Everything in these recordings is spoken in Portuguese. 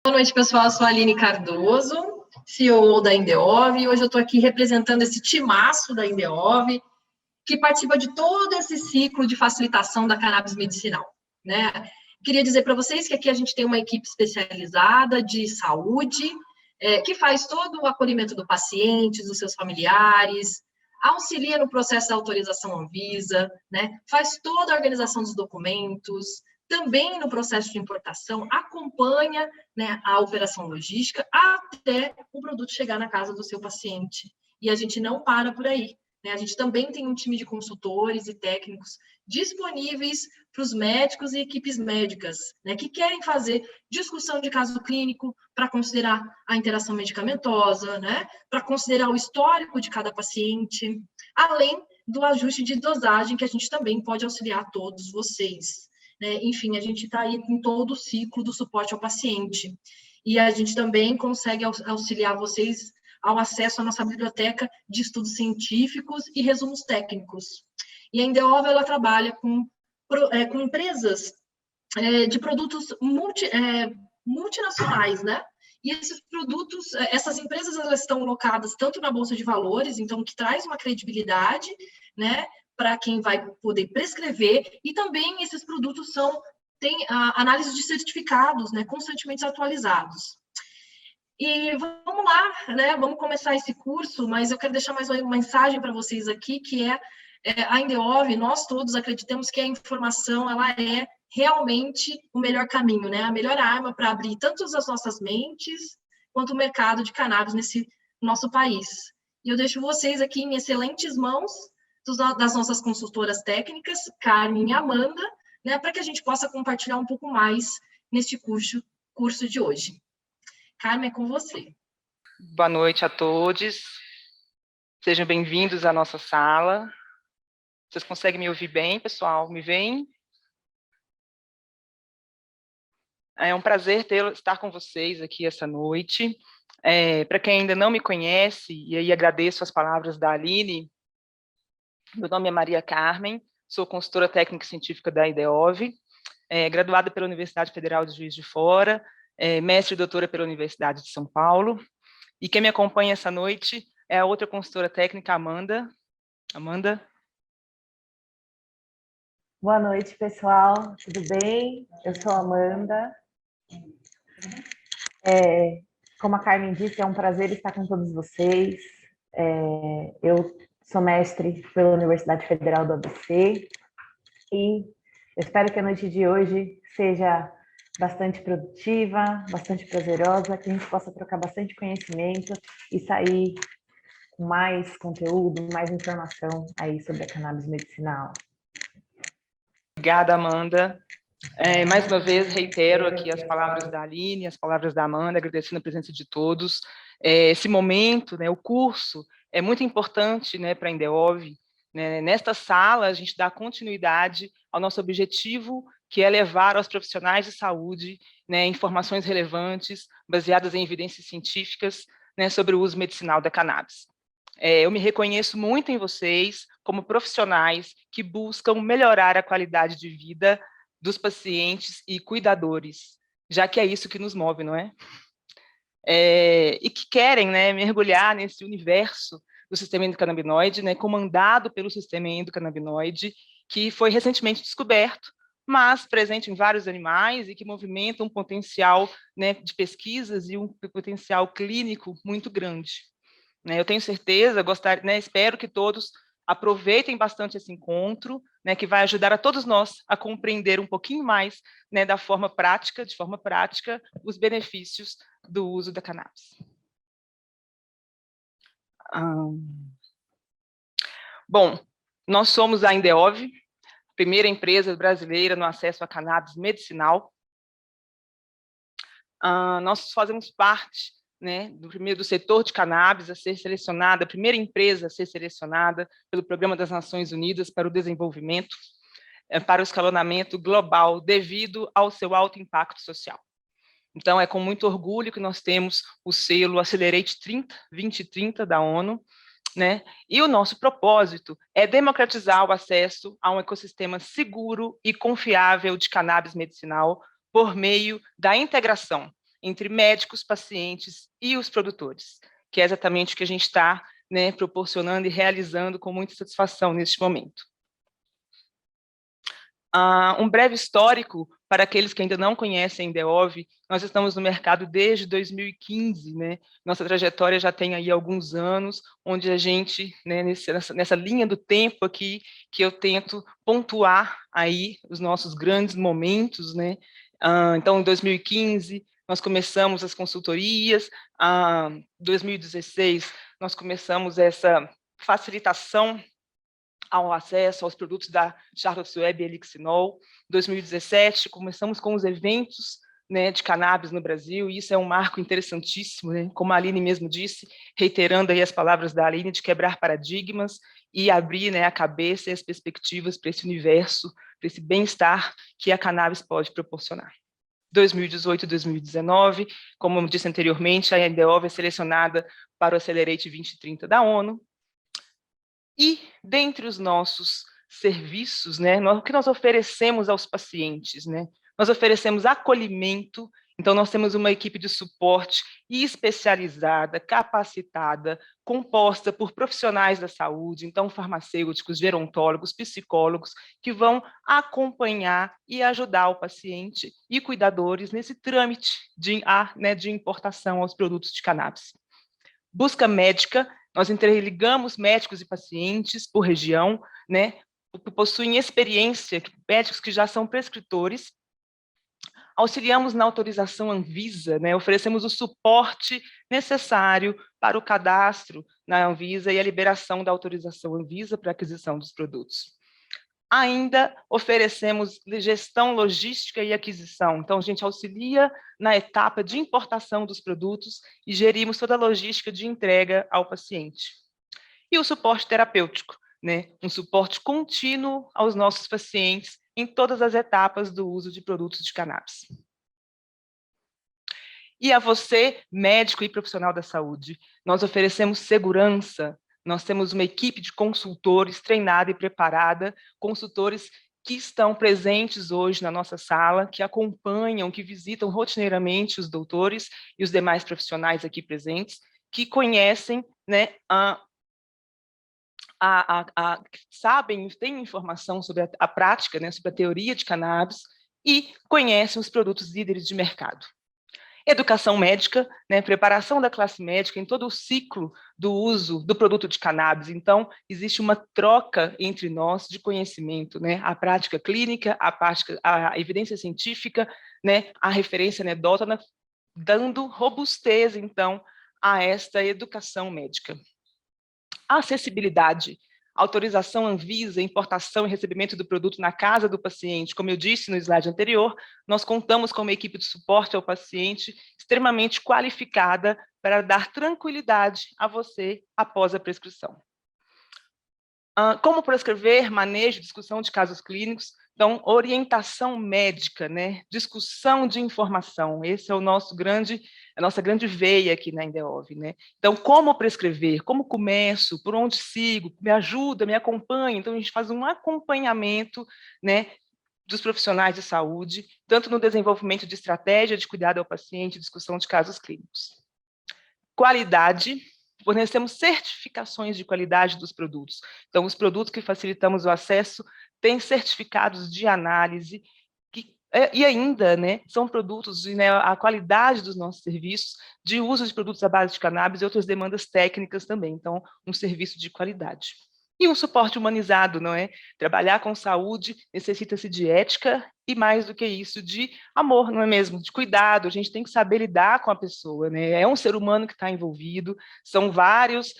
Boa noite, pessoal. Eu sou a Aline Cardoso, CEO da Indeov, e hoje eu estou aqui representando esse timaço da Indeov, que participa de todo esse ciclo de facilitação da cannabis medicinal, né? Queria dizer para vocês que aqui a gente tem uma equipe especializada de saúde, que faz todo o acolhimento do paciente, dos seus familiares, auxilia no processo da autorização Anvisa, né? Faz toda a organização dos documentos, também no processo de importação, acompanha, né, a operação logística até o produto chegar na casa do seu paciente. E a gente não para por aí, né? A gente também tem um time de consultores e técnicos disponíveis para os médicos e equipes médicas, né, que querem fazer discussão de caso clínico para considerar a interação medicamentosa, né, para considerar o histórico de cada paciente, além do ajuste de dosagem, que a gente também pode auxiliar todos vocês. Enfim, a gente está aí em todo o ciclo do suporte ao paciente. E a gente também consegue auxiliar vocês ao acesso à nossa biblioteca de estudos científicos e resumos técnicos. E a Indeov, ela trabalha com empresas de produtos multinacionais, né? E esses produtos, essas empresas, elas estão locadas tanto na Bolsa de Valores, então, que traz uma credibilidade, né, para quem vai poder prescrever, e também esses produtos têm a análise de certificados, né, constantemente atualizados. E vamos lá, né, vamos começar esse curso, mas eu quero deixar mais uma mensagem para vocês aqui, que a Indeov, nós todos acreditamos que a informação, ela é realmente o melhor caminho, né, a melhor arma para abrir tanto as nossas mentes, quanto o mercado de cannabis nesse nosso país. E eu deixo vocês aqui em excelentes mãos, das nossas consultoras técnicas, Carmen e Amanda, né, para que a gente possa compartilhar um pouco mais neste curso de hoje. Carmen, é com você. Boa noite a todos. Sejam bem-vindos à nossa sala. Vocês conseguem me ouvir bem, pessoal? Me veem? É um prazer estar com vocês aqui essa noite. Para quem ainda não me conhece, e aí agradeço as palavras da Aline, meu nome é Maria Carmen, sou consultora técnica e científica da Indeov, graduada pela Universidade Federal de Juiz de Fora, mestre e doutora pela Universidade de São Paulo, e quem me acompanha essa noite é a outra consultora técnica, Amanda. Amanda? Boa noite, pessoal. Tudo bem? Eu sou a Amanda. Como a Carmen disse, é um prazer estar com todos vocês. Eu sou mestre pela Universidade Federal do ABC e eu espero que a noite de hoje seja bastante produtiva, bastante prazerosa, que a gente possa trocar bastante conhecimento e sair com mais conteúdo, mais informação aí sobre a cannabis medicinal. Obrigada, Amanda. Mais uma vez, reitero aqui as palavras da Aline, as palavras da Amanda, agradecendo a presença de todos. Esse momento, né, o curso, é muito importante, né, para a Indeov. Né? Nesta sala, a gente dá continuidade ao nosso objetivo, que é levar aos profissionais de saúde, né, informações relevantes, baseadas em evidências científicas, né, sobre o uso medicinal da cannabis. Eu me reconheço muito em vocês como profissionais que buscam melhorar a qualidade de vida dos pacientes e cuidadores, já que é isso que nos move, não é? E que querem, né, mergulhar nesse universo do sistema endocannabinoide, né, comandado pelo sistema endocannabinoide, que foi recentemente descoberto, mas presente em vários animais e que movimenta um potencial, né, de pesquisas e um potencial clínico muito grande. Eu tenho certeza, espero que todos aproveitem bastante esse encontro, né, que vai ajudar a todos nós a compreender um pouquinho mais, né, de forma prática, os benefícios do uso da cannabis. Bom, nós somos a Indeov, primeira empresa brasileira no acesso à cannabis medicinal. Nós fazemos parte, né, do setor de cannabis a ser selecionada, a primeira empresa a ser selecionada pelo Programa das Nações Unidas para o Desenvolvimento, para o escalonamento global, devido ao seu alto impacto social. Então, é com muito orgulho que nós temos o selo Accelerate 2030 da ONU, né? E o nosso propósito é democratizar o acesso a um ecossistema seguro e confiável de cannabis medicinal por meio da integração entre médicos, pacientes e os produtores, que é exatamente o que a gente está, né, proporcionando e realizando com muita satisfação neste momento. Um breve histórico para aqueles que ainda não conhecem a Indeov. Nós estamos no mercado desde 2015, né? Nossa trajetória já tem aí alguns anos, onde a gente, né, nessa linha do tempo aqui, que eu tento pontuar aí os nossos grandes momentos, né? Então, em 2015, nós começamos as consultorias, em 2016, nós começamos essa facilitação ao acesso aos produtos da Charlotte's Web e Elixinol. Em 2017, começamos com os eventos, né, de cannabis no Brasil, e isso é um marco interessantíssimo, né, como a Aline mesmo disse, reiterando aí as palavras da Aline, de quebrar paradigmas e abrir, né, a cabeça e as perspectivas para esse universo, para esse bem-estar que a cannabis pode proporcionar. 2018 e 2019, como eu disse anteriormente, a Indeov é selecionada para o Accelerate 2030 da ONU. E, dentre os nossos serviços, né, o que nós oferecemos aos pacientes, né? Nós oferecemos acolhimento, então nós temos uma equipe de suporte especializada, capacitada, composta por profissionais da saúde, então farmacêuticos, gerontólogos, psicólogos, que vão acompanhar e ajudar o paciente e cuidadores nesse trâmite de importação aos produtos de cannabis. Busca médica, nós interligamos médicos e pacientes por região, né, que possuem experiência, médicos que já são prescritores. Auxiliamos na autorização Anvisa, né, oferecemos o suporte necessário para o cadastro na Anvisa e a liberação da autorização Anvisa para a aquisição dos produtos. Ainda oferecemos gestão logística e aquisição. Então, a gente auxilia na etapa de importação dos produtos e gerimos toda a logística de entrega ao paciente. E o suporte terapêutico, né? Um suporte contínuo aos nossos pacientes em todas as etapas do uso de produtos de cannabis. E a você, médico e profissional da saúde, nós oferecemos segurança. Nós temos uma equipe de consultores treinada e preparada, consultores que estão presentes hoje na nossa sala, que acompanham, que visitam rotineiramente os doutores e os demais profissionais aqui presentes, que conhecem, né, sabem, têm informação sobre a prática, né, sobre a teoria de cannabis e conhecem os produtos líderes de mercado. Educação médica, né, preparação da classe médica em todo o ciclo do uso do produto de cannabis. Então, existe uma troca entre nós de conhecimento, né, a prática clínica, a evidência científica, né, a referência anedótona, dando robustez, então, a esta educação médica. A acessibilidade, autorização Anvisa, importação e recebimento do produto na casa do paciente. Como eu disse no slide anterior, nós contamos com uma equipe de suporte ao paciente extremamente qualificada para dar tranquilidade a você após a prescrição. Como prescrever, manejo, discussão de casos clínicos. Então, orientação médica, né? Discussão de informação. Esse é a nossa grande veia aqui na Indeov, né? Então, como prescrever, como começo, por onde sigo, me ajuda, me acompanha. Então, a gente faz um acompanhamento, né, dos profissionais de saúde, tanto no desenvolvimento de estratégia de cuidado ao paciente, discussão de casos clínicos. Qualidade. Fornecemos certificações de qualidade dos produtos. Então, os produtos que facilitamos o acesso têm certificados de análise e ainda, né, são produtos, né, a qualidade dos nossos serviços de uso de produtos à base de cannabis e outras demandas técnicas também. Então, um serviço de qualidade. E um suporte humanizado, não é? Trabalhar com saúde necessita-se de ética e, mais do que isso, de amor, não é mesmo? De cuidado, a gente tem que saber lidar com a pessoa, né? É um ser humano que está envolvido, são vários,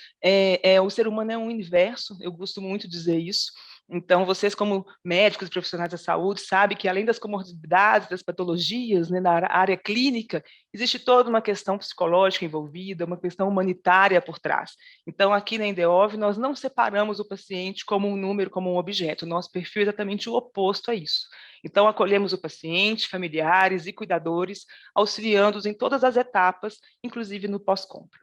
o ser humano é um universo, eu gosto muito de dizer isso. Então, vocês como médicos e profissionais da saúde sabem que, além das comorbidades, das patologias, né, na área clínica, existe toda uma questão psicológica envolvida, uma questão humanitária por trás. Então, aqui na Indeov, nós não separamos o paciente como um número, como um objeto. Nosso perfil é exatamente o oposto a isso. Então, acolhemos o paciente, familiares e cuidadores, auxiliando-os em todas as etapas, inclusive no pós-compra.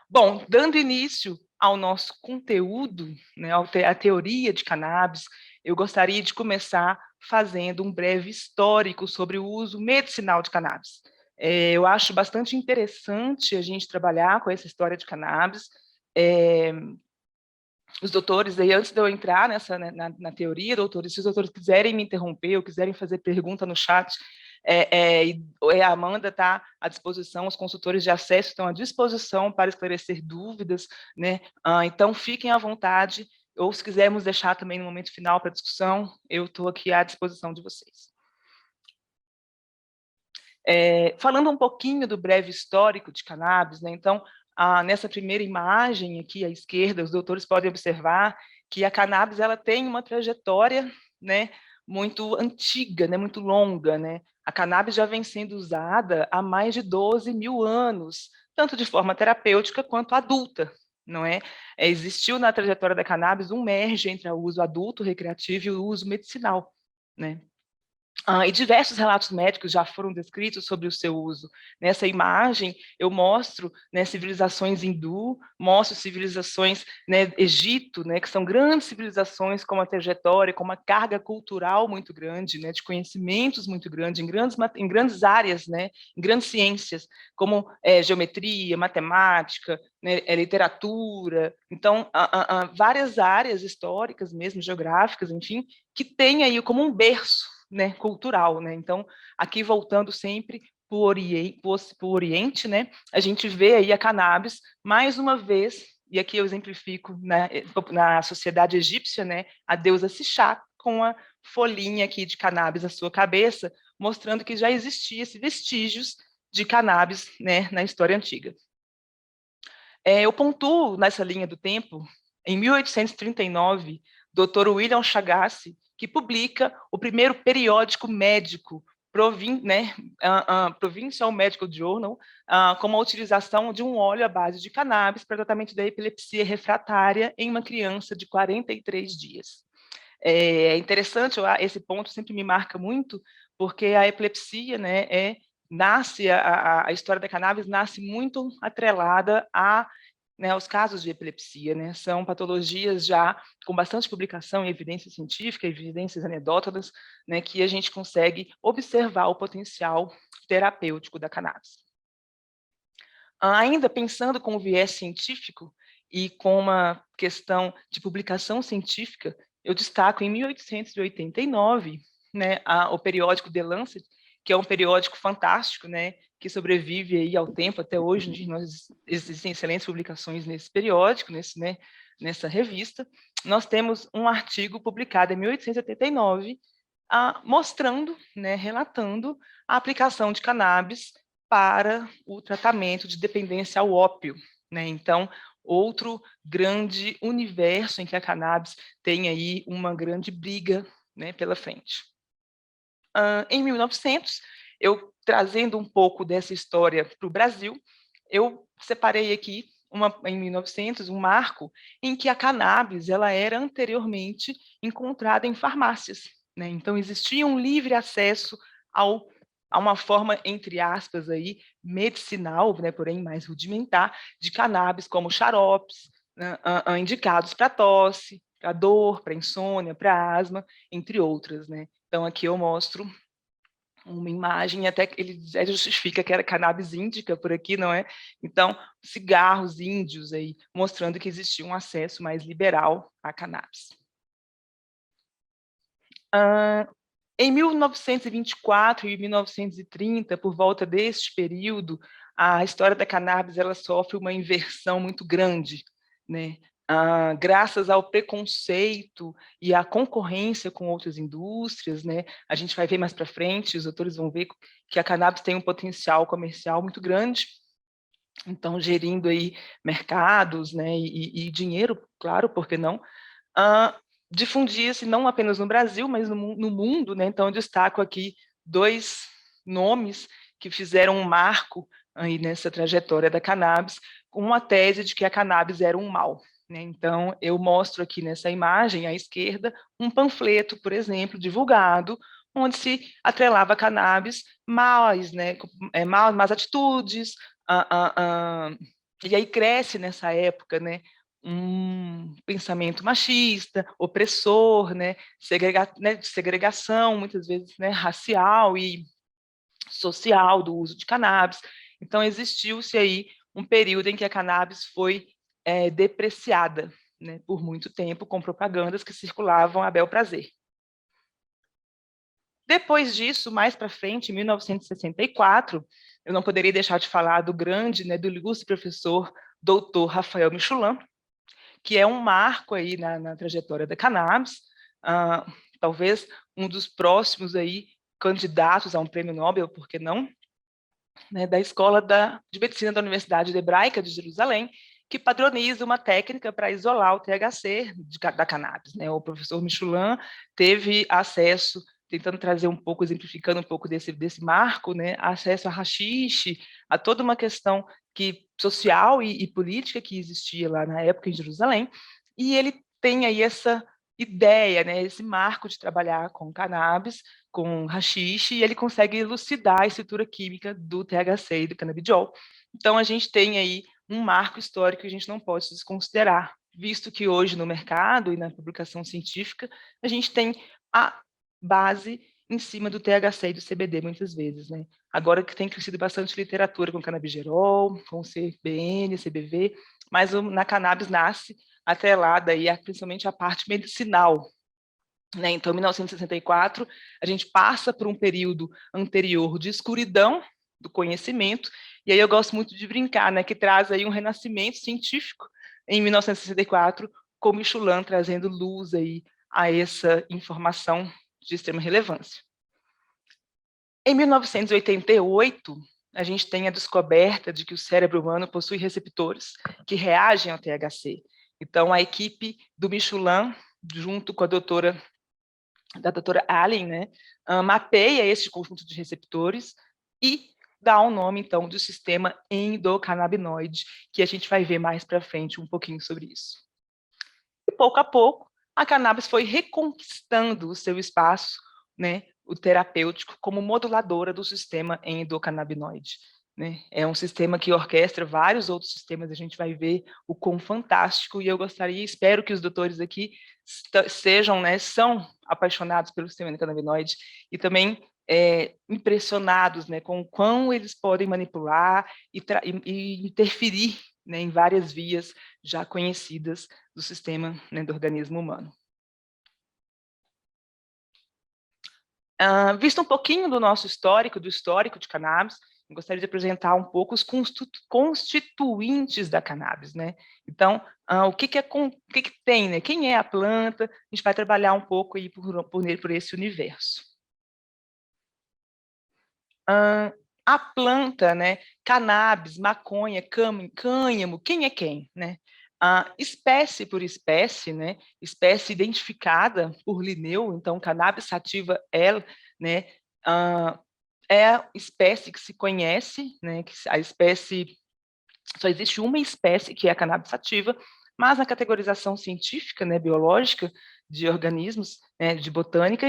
Bom, dando início ao nosso conteúdo, né, a teoria de cannabis, eu gostaria de começar fazendo um breve histórico sobre o uso medicinal de cannabis. Eu acho bastante interessante a gente trabalhar com essa história de cannabis. Os doutores, aí, antes de eu entrar na teoria, doutores, se os doutores quiserem me interromper ou quiserem fazer pergunta no chat, a Amanda está à disposição, os consultores de acesso estão à disposição para esclarecer dúvidas, né? Então, fiquem à vontade, ou se quisermos deixar também no momento final para discussão, eu estou aqui à disposição de vocês. Falando um pouquinho do breve histórico de cannabis, né? Então, nessa primeira imagem aqui à esquerda, os doutores podem observar que a cannabis ela tem uma trajetória, né, muito antiga, né, muito longa, né? A cannabis já vem sendo usada há mais de 12 mil anos, tanto de forma terapêutica quanto adulta, não é? Existiu na trajetória da cannabis um merge entre o uso adulto, recreativo e o uso medicinal, né? E diversos relatos médicos já foram descritos sobre o seu uso. Nessa imagem, eu mostro, né, civilizações hindu, mostro civilizações, né, Egito, né, que são grandes civilizações com uma trajetória, com uma carga cultural muito grande, né, de conhecimentos muito grande, em grandes áreas, né, em grandes ciências, como geometria, matemática, né, literatura. Então, várias áreas históricas mesmo, geográficas, enfim, que têm aí como um berço, né, cultural, né? Então, aqui voltando sempre para o Oriente, né, a gente vê aí a cannabis, mais uma vez, e aqui eu exemplifico na sociedade egípcia, né, a deusa Sixá, com a folhinha aqui de cannabis na sua cabeça, mostrando que já existia esses vestígios de cannabis, né, na história antiga. Eu pontuo nessa linha do tempo, em 1839, Dr. William Chagasse, que publica o primeiro periódico médico, Provincial Medical Journal, com a utilização de um óleo à base de cannabis para tratamento da epilepsia refratária em uma criança de 43 dias. É interessante, esse ponto sempre me marca muito, porque a epilepsia, né, a história da cannabis nasce muito atrelada né, aos casos de epilepsia, né, são patologias já com bastante publicação e evidência científica, evidências anedóticas, né, que a gente consegue observar o potencial terapêutico da cannabis. Ainda pensando com o viés científico e com uma questão de publicação científica, eu destaco em 1889, né, o periódico The Lancet, que é um periódico fantástico, né, que sobrevive aí ao tempo até hoje. Existem excelentes publicações nesse periódico, nessa revista. Nós temos um artigo publicado em 1889, mostrando, né, relatando a aplicação de cannabis para o tratamento de dependência ao ópio, né? Então, outro grande universo em que a cannabis tem aí uma grande briga, né, pela frente. Em 1900, eu trazendo um pouco dessa história para o Brasil, eu separei aqui em 1900 um marco em que a cannabis ela era anteriormente encontrada em farmácias, né? Então existia um livre acesso a uma forma, entre aspas, aí, medicinal, né, porém mais rudimentar, de cannabis, como xaropes, né, indicados para tosse, para dor, para insônia, para asma, entre outras, né? Então, aqui eu mostro uma imagem, até que ele justifica que era cannabis índica por aqui, não é? Então, cigarros índios aí, mostrando que existia um acesso mais liberal à cannabis. Em 1924 e 1930, por volta deste período, a história da cannabis ela sofre uma inversão muito grande, né? Graças ao preconceito e à concorrência com outras indústrias, né? A gente vai ver mais para frente, os autores vão ver que a cannabis tem um potencial comercial muito grande, então gerindo aí mercados, né? E dinheiro, claro, por que não? Difundia-se não apenas no Brasil, mas no mundo, né? Então eu destaco aqui dois nomes que fizeram um marco aí nessa trajetória da cannabis, com uma tese de que a cannabis era um mal, né? Então eu mostro aqui nessa imagem à esquerda um panfleto, por exemplo, divulgado, onde se atrelava a cannabis mais, né? Más atitudes, e aí cresce nessa época, né? um pensamento machista, opressor, né, segregação, muitas vezes, né, racial e social do uso de cannabis. Então, existiu-se aí um período em que a cannabis foi depreciada, né, por muito tempo, com propagandas que circulavam a bel prazer. Depois disso, mais para frente, em 1964, eu não poderia deixar de falar do grande, né, do ilustre professor Dr. Rafael Michelin, que é um marco aí na trajetória da cannabis, talvez um dos próximos aí candidatos a um prêmio Nobel, por que não, né, da Escola de Medicina da Universidade Hebraica de Jerusalém, que padroniza uma técnica para isolar o THC da cannabis, né? O professor Michelin teve acesso, tentando trazer um pouco, exemplificando um pouco desse marco, né, acesso a haxixe, a toda uma questão social e política que existia lá na época em Jerusalém, e ele tem aí essa ideia, né, esse marco de trabalhar com cannabis, com haxixe, e ele consegue elucidar a estrutura química do THC e do canabidiol. Então, a gente tem aí um marco histórico que a gente não pode desconsiderar, visto que hoje no mercado e na publicação científica, a gente tem a base em cima do THC e do CBD, muitas vezes, né? Agora que tem crescido bastante literatura com canabigerol, com CBN, CBV, mas na cannabis nasce atrelada aí, principalmente a parte medicinal, né? Então, em 1964, a gente passa por um período anterior de escuridão do conhecimento, e aí eu gosto muito de brincar, né, que traz aí um renascimento científico em 1964, com Michelin trazendo luz aí a essa informação de extrema relevância. Em 1988, a gente tem a descoberta de que o cérebro humano possui receptores que reagem ao THC. Então, a equipe do Michelin, junto com a doutora Allen, né, mapeia esse conjunto de receptores e dá o nome, então, do sistema endocannabinoide, que a gente vai ver mais para frente um pouquinho sobre isso. E, pouco a pouco, a cannabis foi reconquistando o seu espaço, né, o terapêutico, como moduladora do sistema endocannabinoide. Né? É um sistema que orquestra vários outros sistemas, a gente vai ver o quão fantástico, e eu gostaria, espero que os doutores aqui sejam, né, são apaixonados pelo sistema endocannabinoide e também impressionados, né, com o quão eles podem manipular e interferir, né, em várias vias já conhecidas do sistema, né, do organismo humano. Visto um pouquinho do nosso histórico, do histórico de cannabis, eu gostaria de apresentar um pouco os constituintes da cannabis, né? Então, o que tem, né? Quem é a planta? A gente vai trabalhar um pouco aí por esse universo. A planta, né? Cannabis, maconha, cânhamo, quem é quem, né? Espécie por espécie, né? Espécie identificada por Linneu, então cannabis sativa né? É a espécie que se conhece, né? Que a espécie só existe uma espécie que é a cannabis sativa, mas na categorização científica, né, biológica de organismos, né, de botânica,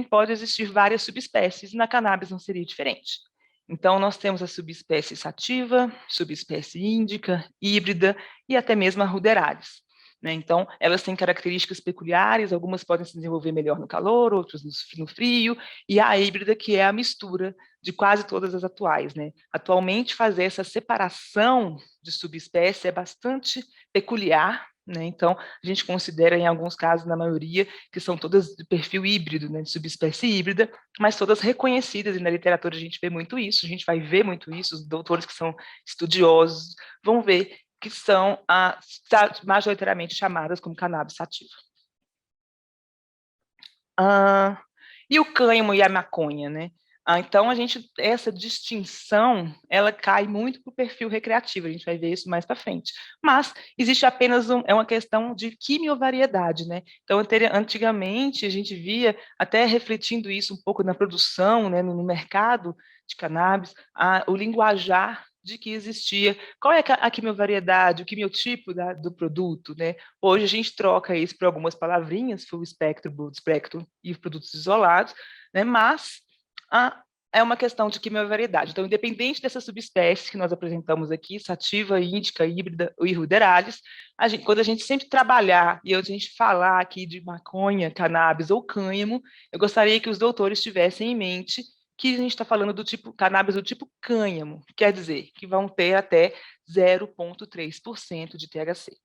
pode existir várias subespécies, e na cannabis não seria diferente. Então, nós temos a subespécie sativa, subespécie índica, híbrida e até mesmo a ruderalis. Né? Então, elas têm características peculiares, algumas podem se desenvolver melhor no calor, outras no frio, e a híbrida, que é a mistura de quase todas as atuais. Né? Atualmente, fazer essa separação de subespécie é bastante peculiar, né? Então, a gente considera, em alguns casos, na maioria, que são todas de perfil híbrido, né? De subespécie híbrida, mas todas reconhecidas, e na literatura a gente vê muito isso, a gente vai ver muito isso, os doutores que são estudiosos vão ver que são majoritariamente chamadas como cannabis sativa. E o cânhamo e a maconha, né? Então, essa distinção, ela cai muito para o perfil recreativo, a gente vai ver isso mais para frente. Mas existe apenas uma questão de quimiovariedade, né? Então, antigamente, a gente via, até refletindo isso um pouco na produção, né, no mercado de cannabis, o linguajar de que existia, qual é a quimiovariedade, o quimiotipo do produto, né? Hoje a gente troca isso por algumas palavrinhas, full spectrum, broad spectrum e produtos isolados, né? Mas é uma questão de quimiovariedade. Então, independente dessas subespécies que nós apresentamos aqui, sativa, índica, híbrida e ruderalis, quando a gente sempre trabalhar e a gente falar aqui de maconha, cannabis ou cânhamo, eu gostaria que os doutores tivessem em mente que a gente está falando do tipo cannabis do tipo cânhamo, quer dizer que vão ter até 0,3% de THC.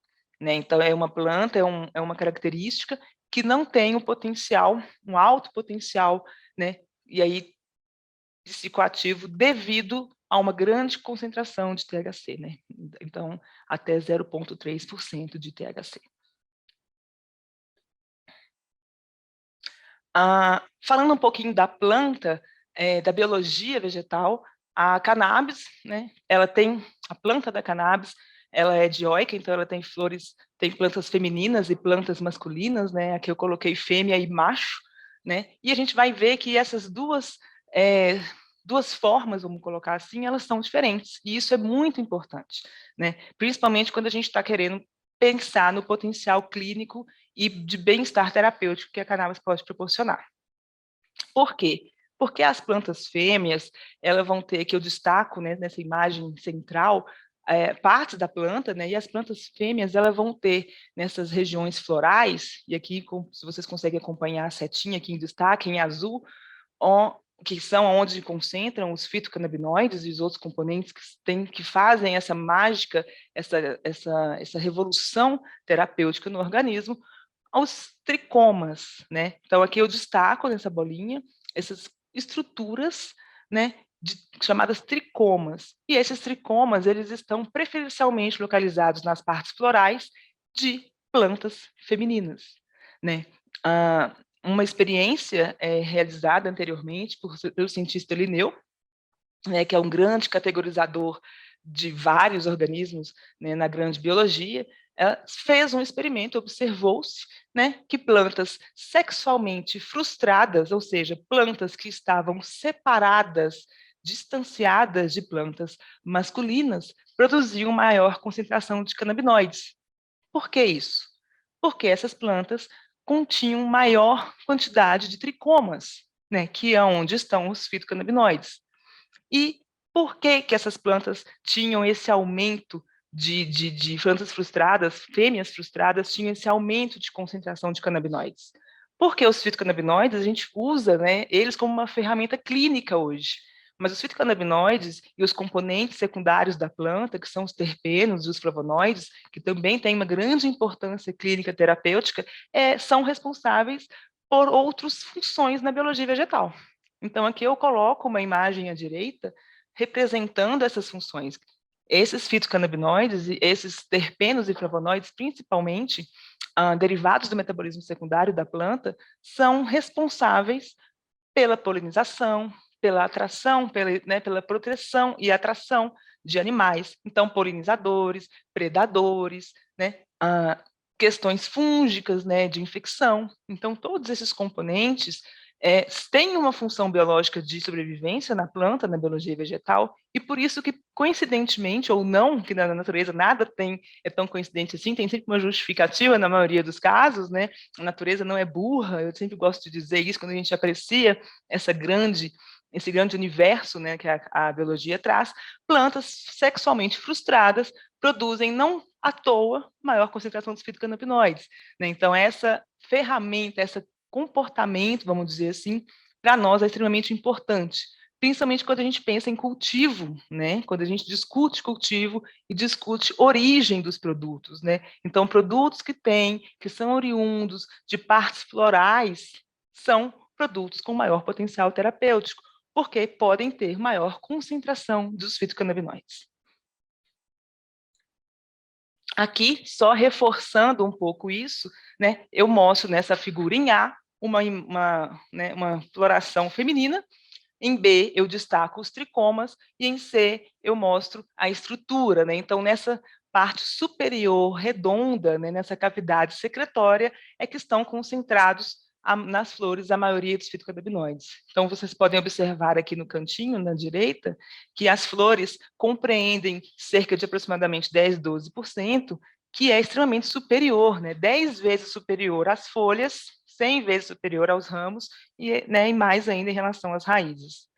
Né? Então, é uma planta, é uma característica que não tem um potencial, um alto potencial, né? E aí psicoativo devido a uma grande concentração de THC, né? Então, até 0,3% de THC. Falando um pouquinho da planta, da biologia vegetal, a cannabis, né? Ela tem a planta da cannabis, ela é dioica, então ela tem flores, tem plantas femininas e plantas masculinas, né? Aqui eu coloquei fêmea e macho, né? E a gente vai ver que essas duas formas, vamos colocar assim, elas são diferentes, e isso é muito importante, né? Principalmente quando a gente está querendo pensar no potencial clínico e de bem-estar terapêutico que a cannabis pode proporcionar. Por quê? Porque as plantas fêmeas, elas vão ter, que eu destaco, né, nessa imagem central, partes da planta, né, e as plantas fêmeas, elas vão ter nessas regiões florais, e aqui, se vocês conseguem acompanhar a setinha aqui em destaque, em azul, que são onde concentram os fitocannabinoides e os outros componentes que fazem essa mágica, essa revolução terapêutica no organismo, aos tricomas, né? Então, aqui eu destaco nessa bolinha essas estruturas, né, chamadas tricomas. E esses tricomas, eles estão preferencialmente localizados nas partes florais de plantas femininas, né? Uma experiência realizada anteriormente pelo cientista Linneu, né, que é um grande categorizador de vários organismos, né, na grande biologia, fez um experimento, observou-se, né, que plantas sexualmente frustradas, ou seja, plantas que estavam separadas, distanciadas de plantas masculinas, produziam maior concentração de canabinoides. Por que isso? Porque essas plantas continham maior quantidade de tricomas, né, que é onde estão os fitocannabinoides. E por que que essas plantas tinham esse aumento de plantas frustradas, fêmeas frustradas, tinham esse aumento de concentração de canabinoides? Porque os fitocannabinoides, a gente usa, né, eles como uma ferramenta clínica hoje. Mas os fitocannabinoides e os componentes secundários da planta, que são os terpenos e os flavonoides, que também têm uma grande importância clínica terapêutica, são responsáveis por outras funções na biologia vegetal. Então, aqui eu coloco uma imagem à direita representando essas funções. Esses fitocannabinoides, esses terpenos e flavonoides, principalmente, derivados do metabolismo secundário da planta, são responsáveis pela polinização, pela atração, pela proteção e atração de animais. Então, polinizadores, predadores, né, questões fúngicas, né, de infecção. Então, todos esses componentes têm uma função biológica de sobrevivência na planta, na biologia vegetal, e por isso que, coincidentemente ou não, que na natureza nada é tão coincidente assim, tem sempre uma justificativa na maioria dos casos, né? A natureza não é burra, eu sempre gosto de dizer isso quando a gente aprecia esse grande universo, né, que a biologia traz. Plantas sexualmente frustradas produzem, não à toa, maior concentração dos fitocannabinoides, né? Então, essa ferramenta, esse comportamento, vamos dizer assim, para nós é extremamente importante, principalmente quando a gente pensa em cultivo, né? Quando a gente discute cultivo e discute origem dos produtos, né? Então, produtos que são oriundos de partes florais, são produtos com maior potencial terapêutico, porque podem ter maior concentração dos fitocannabinoides. Aqui, só reforçando um pouco isso, né, eu mostro nessa figura em A uma floração feminina, em B eu destaco os tricomas e em C eu mostro a estrutura, né? Então, nessa parte superior redonda, né, nessa cavidade secretória, é que estão concentrados nas flores a maioria dos fitocannabinoides. Então, vocês podem observar aqui no cantinho, na direita, que as flores compreendem cerca de aproximadamente 10, 12%, que é extremamente superior, né? 10 vezes superior às folhas, 100 vezes superior aos ramos, e, né, e mais ainda em relação às raízes.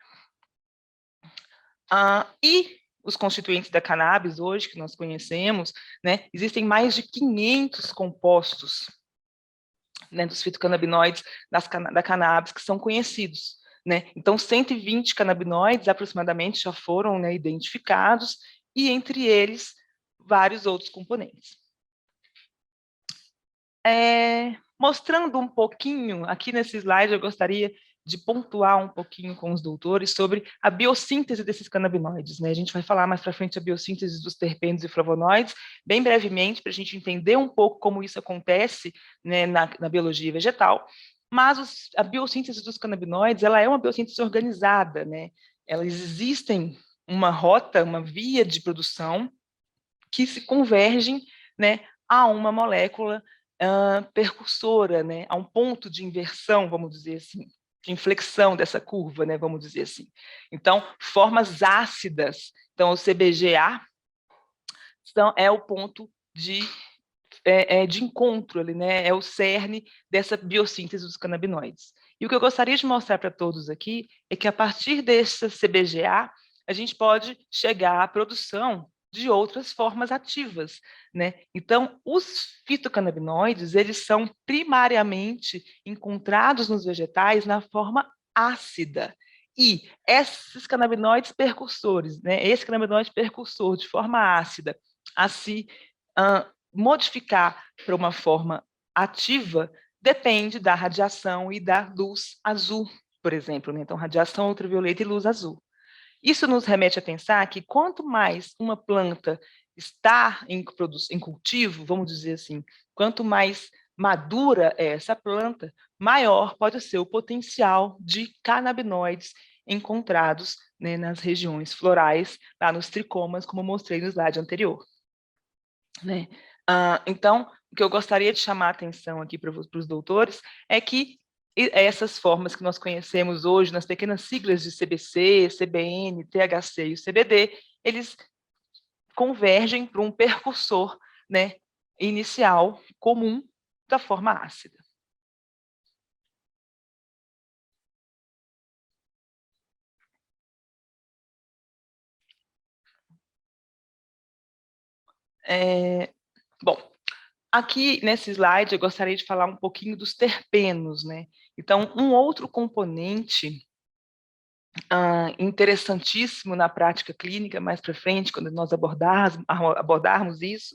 E os constituintes da cannabis hoje, que nós conhecemos, né, existem mais de 500 compostos, né, dos fitocannabinoides da cannabis que são conhecidos, né? Então, 120 canabinoides aproximadamente já foram, né, identificados, e entre eles, vários outros componentes. Mostrando um pouquinho, aqui nesse slide eu gostaria de pontuar um pouquinho com os doutores sobre a biossíntese desses canabinoides, né? A gente vai falar mais para frente a biossíntese dos terpenos e flavonoides, bem brevemente, para a gente entender um pouco como isso acontece, né, na biologia vegetal, mas a biossíntese dos canabinoides, ela é uma biossíntese organizada, né? Elas existem uma rota, uma via de produção que se convergem, né, a uma molécula percursora, né, a um ponto de inversão, vamos dizer assim, de inflexão dessa curva, né, vamos dizer assim. Então, formas ácidas, então o CBGA é o ponto de encontro ali, né, é o cerne dessa biossíntese dos canabinoides. E o que eu gostaria de mostrar para todos aqui é que a partir dessa CBGA, a gente pode chegar à produção de outras formas ativas, né? Então, os fitocannabinoides, eles são primariamente encontrados nos vegetais na forma ácida. E esses canabinoides percursores, né? Esse canabinoide percursor de forma ácida, a se modificar para uma forma ativa, depende da radiação e da luz azul, por exemplo, né? Então, radiação ultravioleta e luz azul. Isso nos remete a pensar que quanto mais uma planta está em cultivo, vamos dizer assim, quanto mais madura é essa planta, maior pode ser o potencial de canabinoides encontrados, né, nas regiões florais, lá nos tricomas, como mostrei no slide anterior, né? Então, o que eu gostaria de chamar a atenção aqui para os doutores é que essas formas que nós conhecemos hoje, nas pequenas siglas de CBC, CBN, THC e o CBD, eles convergem para um percursor, né, inicial comum da forma ácida. Bom, aqui nesse slide eu gostaria de falar um pouquinho dos terpenos, né? Então, um outro componente interessantíssimo na prática clínica, mais para frente, quando nós abordarmos isso,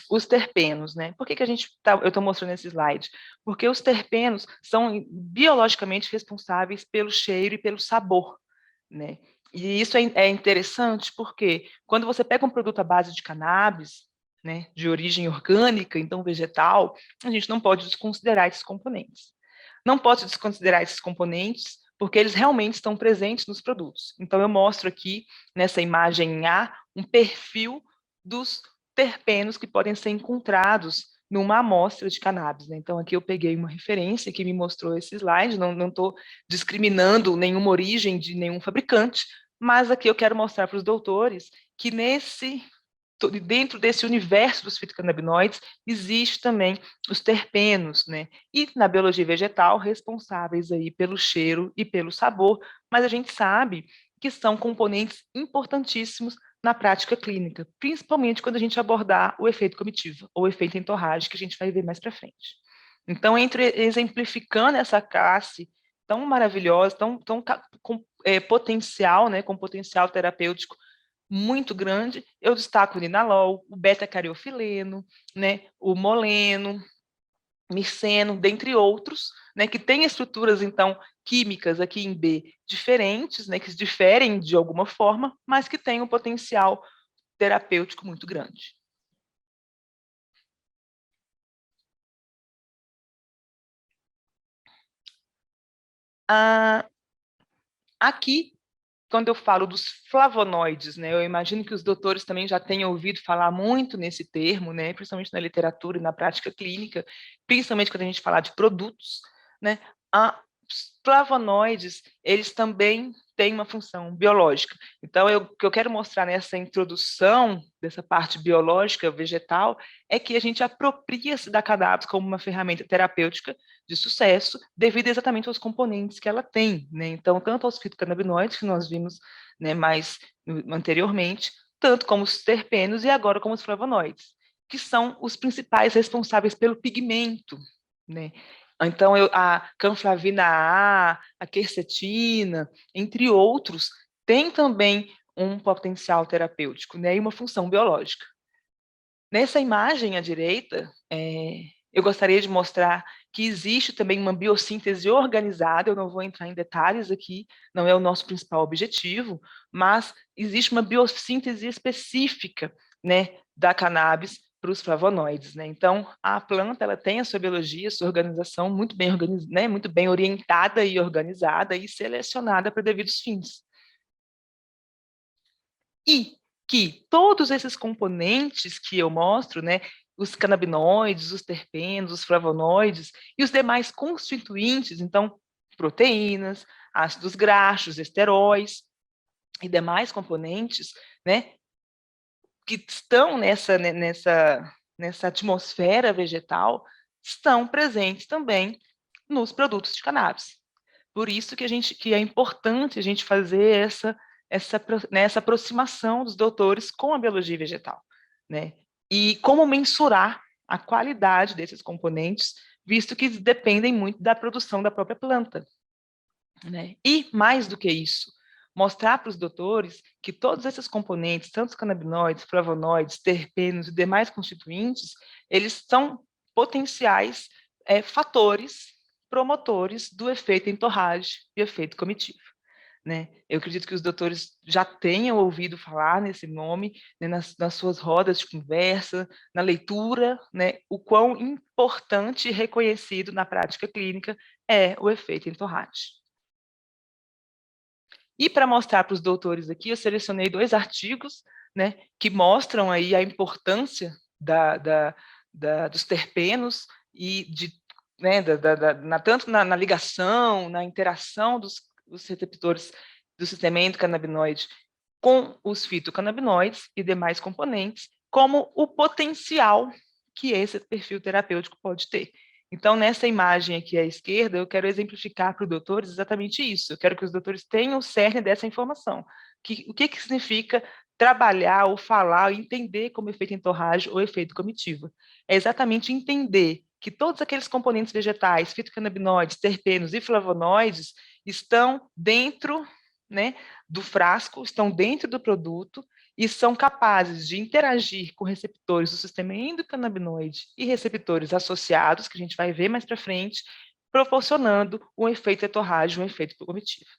os terpenos, né? Por que eu estou mostrando esse slide? Porque os terpenos são biologicamente responsáveis pelo cheiro e pelo sabor, né? E isso é interessante porque quando você pega um produto à base de cannabis, né, de origem orgânica, então vegetal, a gente não pode desconsiderar esses componentes. Não pode desconsiderar esses componentes porque eles realmente estão presentes nos produtos. Então, eu mostro aqui, nessa imagem A, um perfil dos terpenos que podem ser encontrados numa amostra de cannabis, né? Então, aqui eu peguei uma referência que me mostrou esse slide, não estou discriminando nenhuma origem de nenhum fabricante, mas aqui eu quero mostrar para os doutores que dentro desse universo dos fitocannabinoides, existe também os terpenos, né? E na biologia vegetal, responsáveis aí pelo cheiro e pelo sabor, mas a gente sabe que são componentes importantíssimos na prática clínica, principalmente quando a gente abordar o efeito comitiva, ou efeito entorragem, que a gente vai ver mais para frente. Então, exemplificando essa classe tão maravilhosa, com potencial, né, com potencial terapêutico muito grande, eu destaco o linalol, o beta-cariofileno, né, o moleno, mirceno, dentre outros, né, que têm estruturas, então, químicas aqui em B diferentes, né, que se diferem de alguma forma, mas que têm um potencial terapêutico muito grande. Aqui, quando eu falo dos flavonoides, né, eu imagino que os doutores também já tenham ouvido falar muito nesse termo, né, principalmente na literatura e na prática clínica, principalmente quando a gente fala de produtos, né, os flavonoides, eles também tem uma função biológica. Então, o que eu quero mostrar nessa introdução dessa parte biológica vegetal é que a gente apropria-se da cannabis como uma ferramenta terapêutica de sucesso, devido exatamente aos componentes que ela tem, né? Então, tanto aos fitocannabinoides, que nós vimos, né, mais anteriormente, tanto como os terpenos e agora como os flavonoides, que são os principais responsáveis pelo pigmento, né? Então, a canflavina A, a quercetina, entre outros, tem também um potencial terapêutico, né, e uma função biológica. Nessa imagem à direita, eu gostaria de mostrar que existe também uma biossíntese organizada, eu não vou entrar em detalhes aqui, não é o nosso principal objetivo, mas existe uma biossíntese específica, né, da cannabis para os flavonoides, né? Então, a planta ela tem a sua biologia, a sua organização muito bem, né, muito bem orientada e organizada e selecionada para devidos fins. E que todos esses componentes que eu mostro, né, os canabinoides, os terpenos, os flavonoides e os demais constituintes, então, proteínas, ácidos graxos, esteróis e demais componentes, né, que estão nessa atmosfera vegetal, estão presentes também nos produtos de cannabis. Por isso que é importante a gente fazer essa aproximação dos doutores com a biologia vegetal, né? E como mensurar a qualidade desses componentes, visto que dependem muito da produção da própria planta, né? E mais do que isso, mostrar para os doutores que todos esses componentes, tanto os canabinoides, flavonoides, terpenos e demais constituintes, eles são potenciais fatores promotores do efeito entorragem e efeito comitivo, né? Eu acredito que os doutores já tenham ouvido falar nesse nome, né, nas suas rodas de conversa, na leitura, né, o quão importante e reconhecido na prática clínica é o efeito entorragem. E para mostrar para os doutores aqui, eu selecionei 2 artigos, né, que mostram aí a importância dos terpenos e né, tanto na ligação, na interação dos receptores do sistema endocannabinoide com os fitocannabinoides e demais componentes, como o potencial que esse perfil terapêutico pode ter. Então, nessa imagem aqui à esquerda, eu quero exemplificar para os doutores exatamente isso. Eu quero que os doutores tenham o cerne dessa informação. O que significa trabalhar ou falar, ou entender como efeito entorragem ou efeito comitivo? É exatamente entender que todos aqueles componentes vegetais, fitocannabinoides, terpenos e flavonoides, estão dentro, né, do frasco, estão dentro do produto e são capazes de interagir com receptores do sistema endocannabinoide e receptores associados, que a gente vai ver mais para frente, proporcionando um efeito entorragem, um efeito comitivo.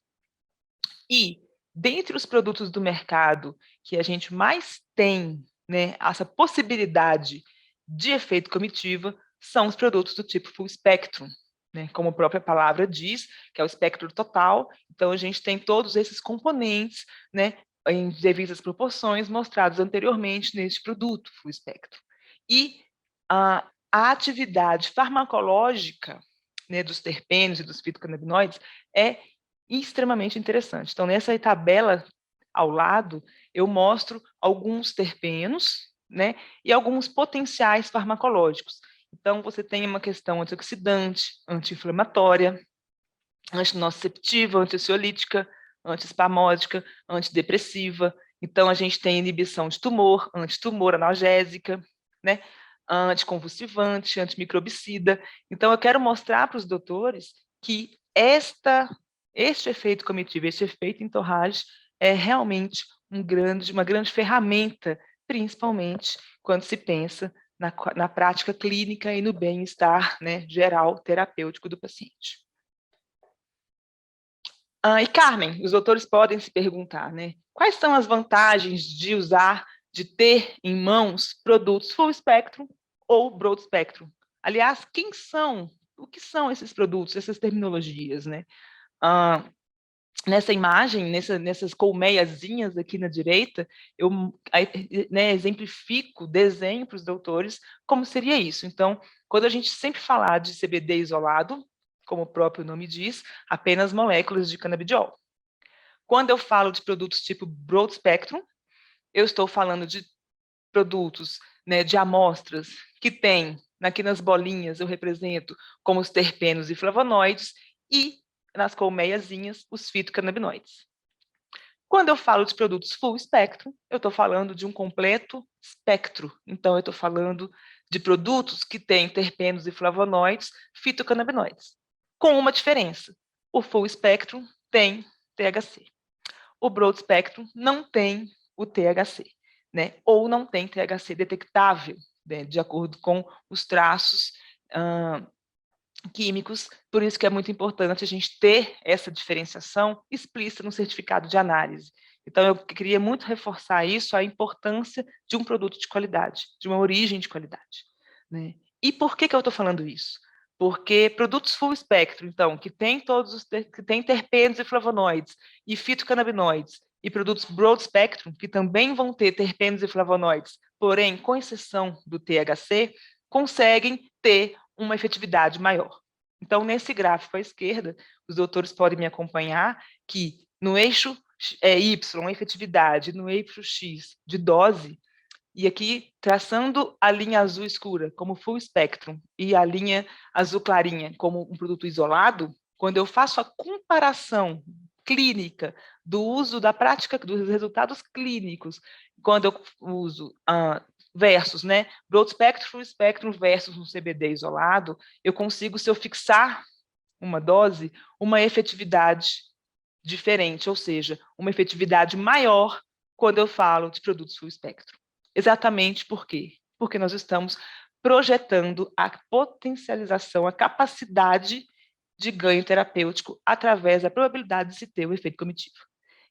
E, dentre os produtos do mercado que a gente mais tem, né, essa possibilidade de efeito comitivo, são os produtos do tipo full spectrum, né, como a própria palavra diz, que é o espectro total. Então, a gente tem todos esses componentes, né, em devidas proporções, mostrados anteriormente neste produto full spectrum. E a atividade farmacológica, né, dos terpenos e dos fitocannabinoides é extremamente interessante. Então, nessa tabela ao lado, eu mostro alguns terpenos, né, e alguns potenciais farmacológicos. Então, você tem uma questão antioxidante, anti-inflamatória, antinociceptiva, antiociolítica, antiespasmódica, antidepressiva. Então, a gente tem inibição de tumor, antitumor, analgésica, né, anticonvulsivante, antimicrobicida. Então, eu quero mostrar para os doutores que este efeito comitivo, este efeito entorragem, é realmente uma grande ferramenta, principalmente quando se pensa na prática clínica e no bem-estar, né, geral terapêutico do paciente. E Carmen, os doutores podem se perguntar, né, quais são as vantagens de ter em mãos produtos full spectrum ou broad spectrum? Aliás, o que são esses produtos, essas terminologias, né? Nessa imagem, nessas colmeiazinhas aqui na direita, eu, né, exemplifico, desenho para os doutores como seria isso. Então, quando a gente sempre falar de CBD isolado, como o próprio nome diz, apenas moléculas de canabidiol. Quando eu falo de produtos tipo broad spectrum, eu estou falando de produtos, né, de amostras que tem, aqui nas bolinhas eu represento como os terpenos e flavonoides, e nas colmeiazinhas, os fitocannabinoides. Quando eu falo de produtos full spectrum, eu estou falando de um completo espectro. Então, eu estou falando de produtos que têm terpenos e flavonoides, fitocannabinoides. Com uma diferença: o full spectrum tem THC. O broad spectrum não tem o THC, né? Ou não tem THC detectável, né? De acordo com os traços químicos. Por isso que é muito importante a gente ter essa diferenciação explícita no certificado de análise. Então, eu queria muito reforçar isso, a importância de um produto de qualidade, de uma origem de qualidade, né? E por que eu estou falando isso? Porque produtos full spectrum, então, que tem que tem terpenos e flavonoides e fitocannabinoides, e produtos broad spectrum, que também vão ter terpenos e flavonoides, porém, com exceção do THC, conseguem ter uma efetividade maior. Então, nesse gráfico à esquerda, os doutores podem me acompanhar que no eixo Y, efetividade, no eixo X, de dose, e aqui traçando a linha azul escura como full spectrum e a linha azul clarinha como um produto isolado, quando eu faço a comparação clínica do uso da prática, dos resultados clínicos, quando eu uso versus, né, broad spectrum, full spectrum versus um CBD isolado, eu consigo, se eu fixar uma dose, uma efetividade diferente, ou seja, uma efetividade maior quando eu falo de produtos full spectrum. Exatamente por quê? Porque nós estamos projetando a potencialização, a capacidade de ganho terapêutico através da probabilidade de se ter o efeito comitivo.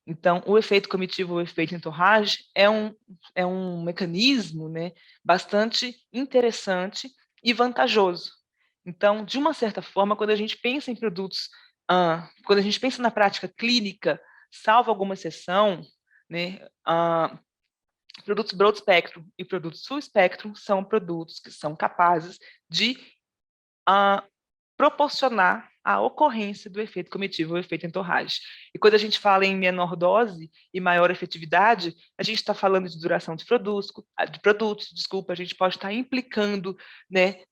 Então, o efeito comitivo, o efeito entourage, é um mecanismo, né, bastante interessante e vantajoso. Então, de uma certa forma, quando a gente pensa em produtos, quando a gente pensa na prática clínica, salvo alguma exceção, né, produtos broad spectrum e produtos full spectrum são produtos que são capazes de proporcionar a ocorrência do efeito comitivo ou efeito entourage. E quando a gente fala em menor dose e maior efetividade, a gente está falando de duração de produtos, desculpa, a gente pode estar implicando, né,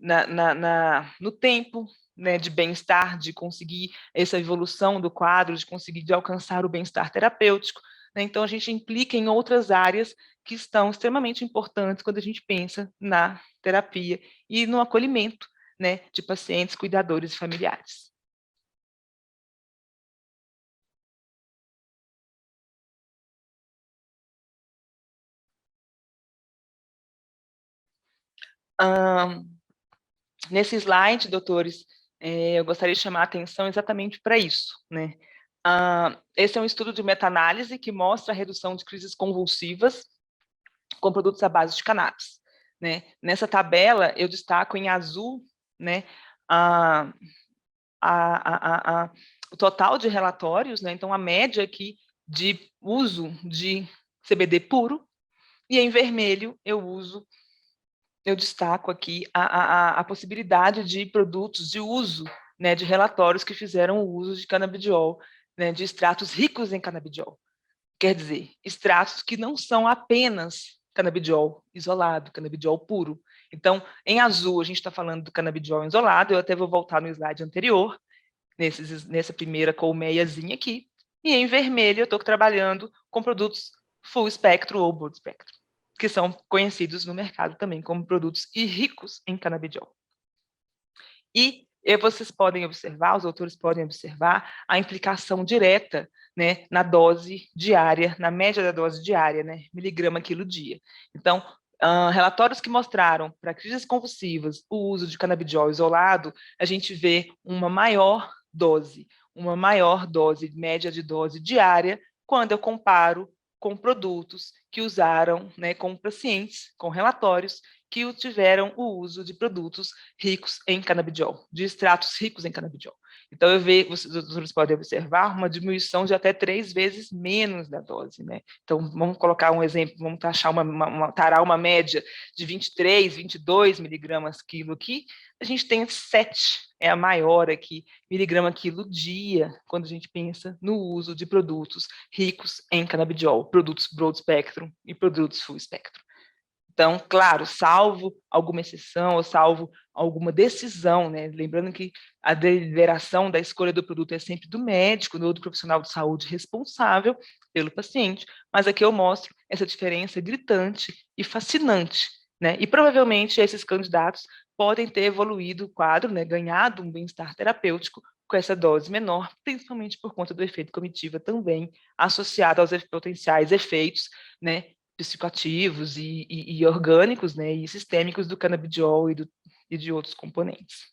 no tempo, né, de bem-estar, de conseguir essa evolução do quadro, de alcançar o bem-estar terapêutico, né? Então, a gente implica em outras áreas que estão extremamente importantes quando a gente pensa na terapia e no acolhimento, né, de pacientes, cuidadores e familiares. Nesse slide, doutores, eu gostaria de chamar a atenção exatamente para isso, né? Esse é um estudo de meta-análise que mostra a redução de crises convulsivas com produtos à base de cannabis, né? Nessa tabela, eu destaco em azul, né, o total de relatórios, né? Então, a média aqui de uso de CBD puro, e em vermelho eu destaco aqui a possibilidade de produtos de uso, né, de relatórios que fizeram o uso de canabidiol, né, de extratos ricos em canabidiol. Quer dizer, extratos que não são apenas canabidiol isolado, canabidiol puro. Então, em azul, a gente está falando do canabidiol isolado, eu até vou voltar no slide anterior, nessa primeira colmeiazinha aqui, e em vermelho eu estou trabalhando com produtos full espectro ou broad spectrum, que são conhecidos no mercado também como produtos ricos em canabidiol. E vocês podem observar, os autores podem observar a implicação direta, né, na dose diária, na média da dose diária, né, miligrama quilo dia. Então, relatórios que mostraram para crises convulsivas o uso de canabidiol isolado, a gente vê uma maior dose média de dose diária, quando eu comparo com produtos que usaram, né, com pacientes, com relatórios que tiveram o uso de produtos ricos em canabidiol, de extratos ricos em canabidiol. Então, os doutores podem observar uma diminuição de até 3 vezes menos da dose, né? Então, vamos colocar um exemplo, vamos tarar uma média de 23, 22 miligramas quilo aqui, a gente tem 7, é a maior aqui, miligrama quilo dia, quando a gente pensa no uso de produtos ricos em canabidiol, produtos broad spectrum e produtos full spectrum. Então, claro, salvo alguma exceção ou salvo alguma decisão, né? Lembrando que a deliberação da escolha do produto é sempre do médico ou do profissional de saúde responsável pelo paciente, mas aqui eu mostro essa diferença gritante e fascinante, né? E provavelmente esses candidatos podem ter evoluído o quadro, né? Ganhado um bem-estar terapêutico com essa dose menor, principalmente por conta do efeito comitiva também associado aos potenciais efeitos, né? Psicoativos e orgânicos, né, e sistêmicos do canabidiol e de outros componentes.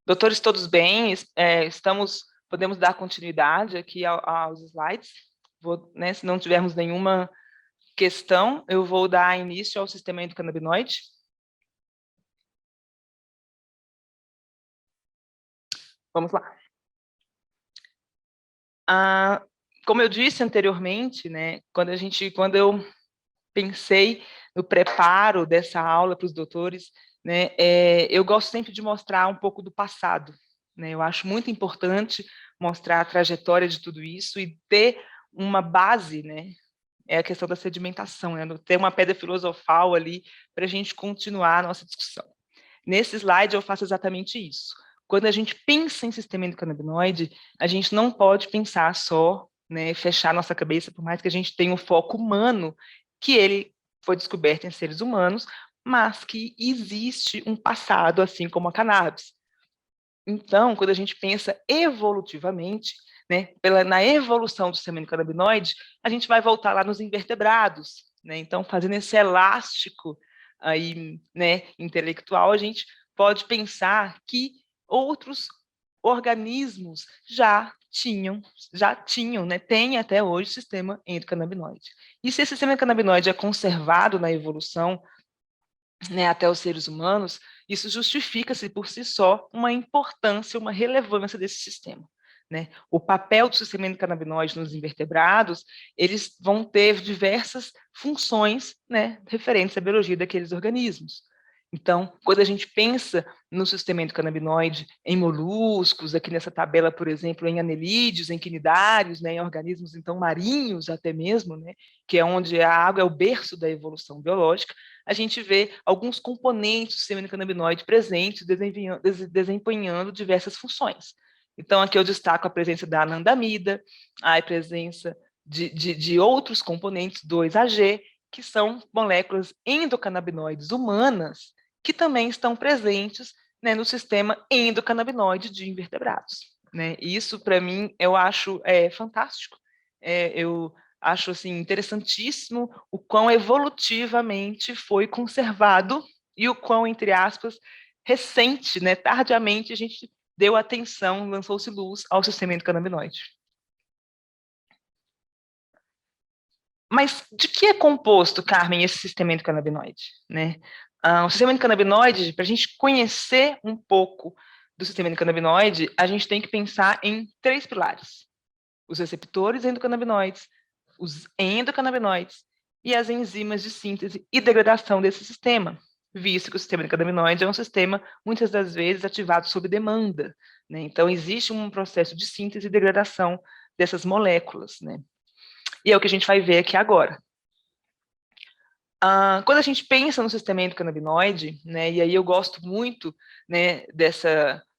Doutores, todos bem? Podemos dar continuidade aqui aos slides? Né, se não tivermos nenhuma questão, eu vou dar início ao sistema endocannabinoide. Vamos lá. Como eu disse anteriormente, né, quando eu pensei no preparo dessa aula para os doutores, né, eu gosto sempre de mostrar um pouco do passado, né, eu acho muito importante mostrar a trajetória de tudo isso e ter uma base, né, é a questão da sedimentação, né, ter uma pedra filosofal ali para a gente continuar a nossa discussão. Nesse slide eu faço exatamente isso. Quando a gente pensa em sistema endocannabinoide, a gente não pode pensar só, né, fechar nossa cabeça, por mais que a gente tenha um foco humano, que ele foi descoberto em seres humanos, mas que existe um passado, assim como a cannabis. Então, quando a gente pensa evolutivamente, né, na evolução do sistema endocannabinoide, a gente vai voltar lá nos invertebrados, né? Então, fazendo esse elástico aí, né, intelectual, a gente pode pensar que outros organismos já tinham, né, tem até hoje sistema endocannabinoide. E se esse sistema endocannabinoide é conservado na evolução, né, até os seres humanos, isso justifica-se por si só uma importância, uma relevância desse sistema. Né? O papel do sistema endocannabinoide nos invertebrados, eles vão ter diversas funções, né, referentes à biologia daqueles organismos. Então, quando a gente pensa no sistema endocannabinoide em moluscos, aqui nessa tabela, por exemplo, em anelídeos, em quinidários, né, em organismos então marinhos até mesmo, né, que é onde a água é o berço da evolução biológica, a gente vê alguns componentes do sistema endocannabinoide presentes, desempenhando diversas funções. Então, aqui eu destaco a presença da anandamida, a presença de outros componentes 2-AG, que são moléculas endocannabinoides humanas, que também estão presentes, né, no sistema endocannabinoide de invertebrados. Né? Isso, para mim, eu acho fantástico. Eu acho assim, interessantíssimo o quão evolutivamente foi conservado e o quão, entre aspas, recente, né, tardiamente, a gente deu atenção, lançou-se luz ao sistema endocannabinoide. Mas de que é composto, Carmen, esse sistema endocannabinoide? Né? O sistema endocannabinoide, para a gente conhecer um pouco do sistema endocannabinoide, a gente tem que pensar em 3 pilares. Os receptores endocannabinoides, os endocannabinoides e as enzimas de síntese e degradação desse sistema, visto que o sistema endocannabinoide é um sistema, muitas das vezes, ativado sob demanda. Né? Então, existe um processo de síntese e degradação dessas moléculas. Né? E é o que a gente vai ver aqui agora. Quando a gente pensa no sistema endocannabinoide, né, e aí eu gosto muito, né,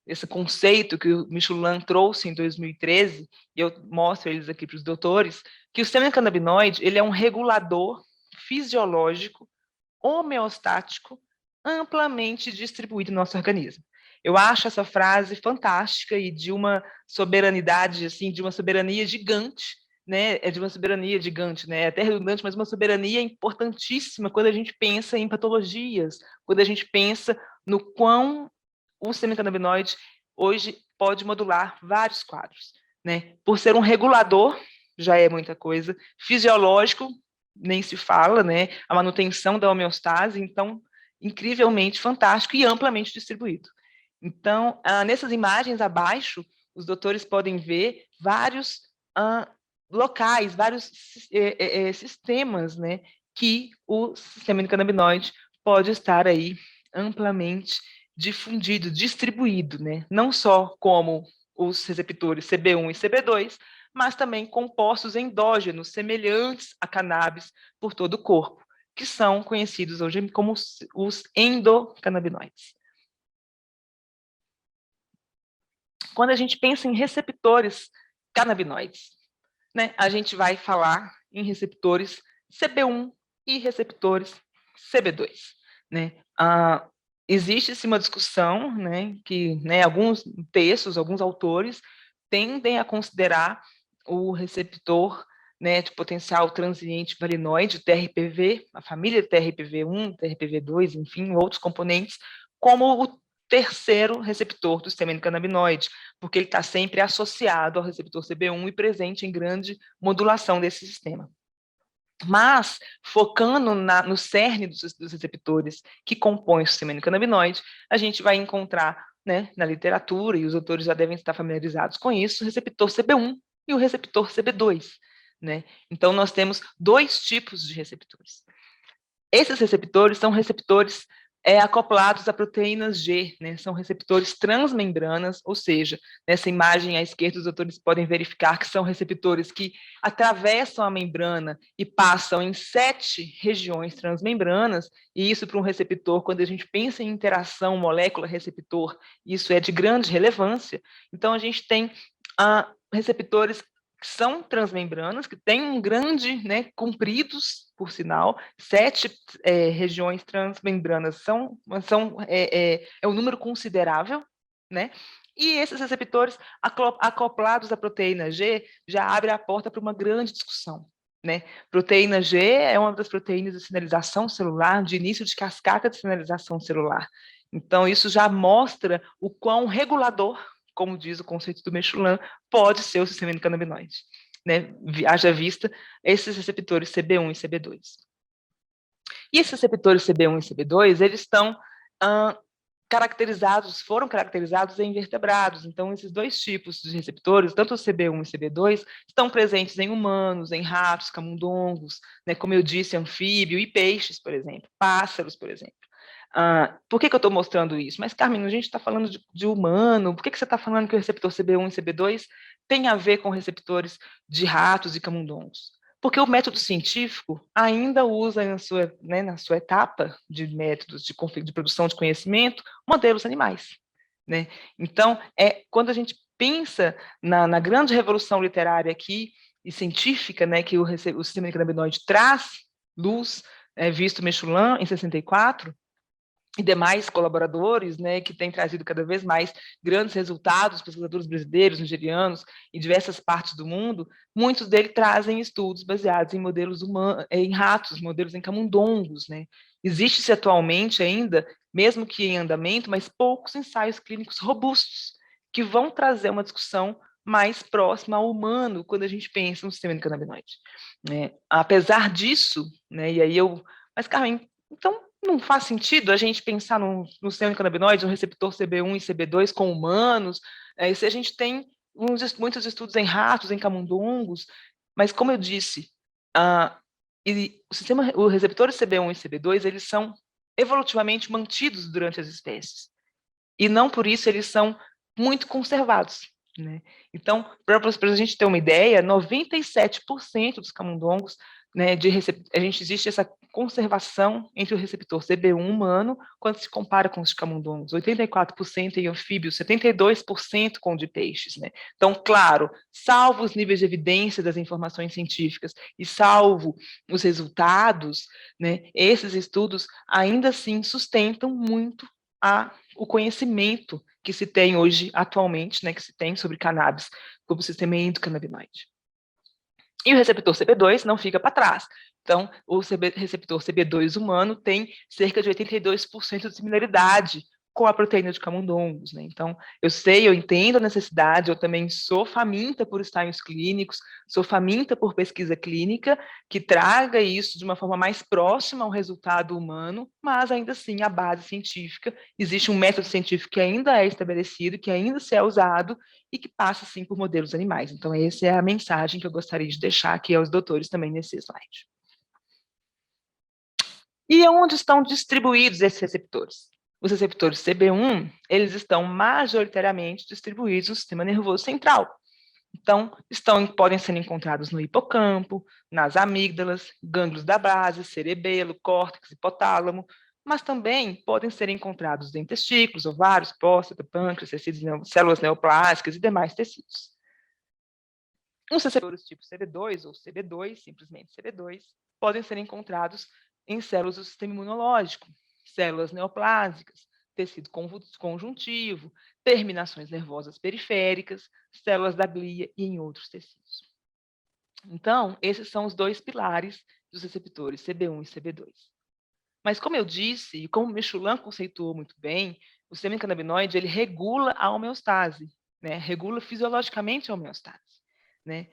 esse conceito que o Michulan trouxe em 2013, e eu mostro eles aqui para os doutores, que o sistema endocannabinoide ele é um regulador fisiológico, homeostático, amplamente distribuído no nosso organismo. Eu acho essa frase fantástica e de uma soberanidade, assim, de uma soberania gigante, né? É de uma soberania gigante, né? É até redundante, mas uma soberania importantíssima quando a gente pensa em patologias, quando a gente pensa no quão o sistema endocannabinoide hoje pode modular vários quadros, né? Por ser um regulador, já é muita coisa. Fisiológico, nem se fala, né? A manutenção da homeostase, então, incrivelmente fantástico e amplamente distribuído. Então, nessas imagens abaixo, os doutores podem ver vários locais, vários sistemas, né, que o sistema endocannabinoide pode estar aí amplamente difundido, distribuído, né, não só como os receptores CB1 e CB2, mas também compostos endógenos semelhantes a cannabis por todo o corpo, que são conhecidos hoje como os endocannabinoides. Quando a gente pensa em receptores canabinoides, né, a gente vai falar em receptores CB1 e receptores CB2. Né? Existe-se uma discussão, né, que, né, alguns textos, alguns autores tendem a considerar o receptor, né, de potencial transiente valinoide, TRPV, a família TRPV1, TRPV2, enfim, outros componentes, como o terceiro receptor do sistema endocannabinoide, porque ele está sempre associado ao receptor CB1 e presente em grande modulação desse sistema. Mas, focando no cerne dos receptores que compõem o sistema endocannabinoide, a gente vai encontrar, né, na literatura, e os autores já devem estar familiarizados com isso, o receptor CB1 e o receptor CB2. Né? Então, nós temos dois tipos de receptores. Esses receptores são receptores acoplados a proteínas G, né? São receptores transmembranas, ou seja, nessa imagem à esquerda os autores podem verificar que são receptores que atravessam a membrana e passam em 7 regiões transmembranas, e isso para um receptor, quando a gente pensa em interação molécula-receptor, isso é de grande relevância. Então, a gente tem receptores que são transmembranas, que têm um grande, né, compridos, por sinal, 7 regiões transmembranas é um número considerável, né? E esses receptores acoplados à proteína G já abrem a porta para uma grande discussão. Né? Proteína G é uma das proteínas de sinalização celular, de início de cascata de sinalização celular. Então, isso já mostra o quão regulador, como diz o conceito do Mechoulam, pode ser o sistema endocannabinoide. Né? Haja vista esses receptores CB1 e CB2. E esses receptores CB1 e CB2, eles estão foram caracterizados em invertebrados. Então, esses dois tipos de receptores, tanto o CB1 e CB2, estão presentes em humanos, em ratos, camundongos, né, como eu disse, anfíbio e peixes, por exemplo, pássaros, por exemplo. Por que eu estou mostrando isso? Mas, Carmen, a gente está falando de humano, por que você está falando que o receptor CB1 e CB2 tem a ver com receptores de ratos e camundongos? Porque o método científico ainda usa na sua etapa de métodos de produção de conhecimento, modelos animais. Né? Então, quando a gente pensa na grande revolução literária aqui e científica, né, que o sistema endocannabinoide traz luz, visto Mechoulam em 64, e demais colaboradores, né, que têm trazido cada vez mais grandes resultados, pesquisadores brasileiros, nigerianos, em diversas partes do mundo, muitos deles trazem estudos baseados em modelos humanos, em ratos, modelos em camundongos, né. Existe-se atualmente ainda, mesmo que em andamento, mas poucos ensaios clínicos robustos, que vão trazer uma discussão mais próxima ao humano, quando a gente pensa no sistema endocannabinoide. Né. Apesar disso, né, e aí mas, Carmen, então, não faz sentido a gente pensar no sistema endocannabinoide, no receptor CB1 e CB2 com humanos, se a gente tem muitos estudos em ratos, em camundongos, mas como eu disse, os receptores CB1 e CB2, eles são evolutivamente mantidos durante as espécies, e não por isso eles são muito conservados. Né? Então, para a gente ter uma ideia, 97% dos camundongos, né, existe essa conservação entre o receptor CB1 humano quando se compara com os camundongos, 84% em anfíbios, 72% com o de peixes. Né? Então, claro, salvo os níveis de evidência das informações científicas e salvo os resultados, né, esses estudos ainda assim sustentam muito o conhecimento que se tem hoje, atualmente, né, que se tem sobre cannabis como sistema endocannabinoide. E o receptor CB2 não fica para trás. Então, o receptor CB2 humano tem cerca de 82% de similaridade com a proteína de camundongos, né? Então, eu entendo a necessidade, eu também sou faminta por ensaios clínicos, sou faminta por pesquisa clínica, que traga isso de uma forma mais próxima ao resultado humano, mas ainda assim a base científica, existe um método científico que ainda é estabelecido, que ainda se é usado e que passa, sim, por modelos animais. Então, essa é a mensagem que eu gostaria de deixar aqui aos doutores também nesse slide. E onde estão distribuídos esses receptores? Os receptores CB1, eles estão majoritariamente distribuídos no sistema nervoso central. Então, podem ser encontrados no hipocampo, nas amígdalas, gânglios da base, cerebelo, córtex, hipotálamo, mas também podem ser encontrados em testículos, ovários, próstata, pâncreas, tecidos, células neoplásicas e demais tecidos. Os receptores tipo CB2 ou CB2, simplesmente CB2, podem ser encontrados em células do sistema imunológico, células neoplásicas, tecido conjuntivo, terminações nervosas periféricas, células da glia e em outros tecidos. Então, esses são os dois pilares dos receptores, CB1 e CB2. Mas como eu disse, e como Michelin conceituou muito bem, o sistema endocannabinoide ele regula a homeostase, né? Regula fisiologicamente a homeostase, né?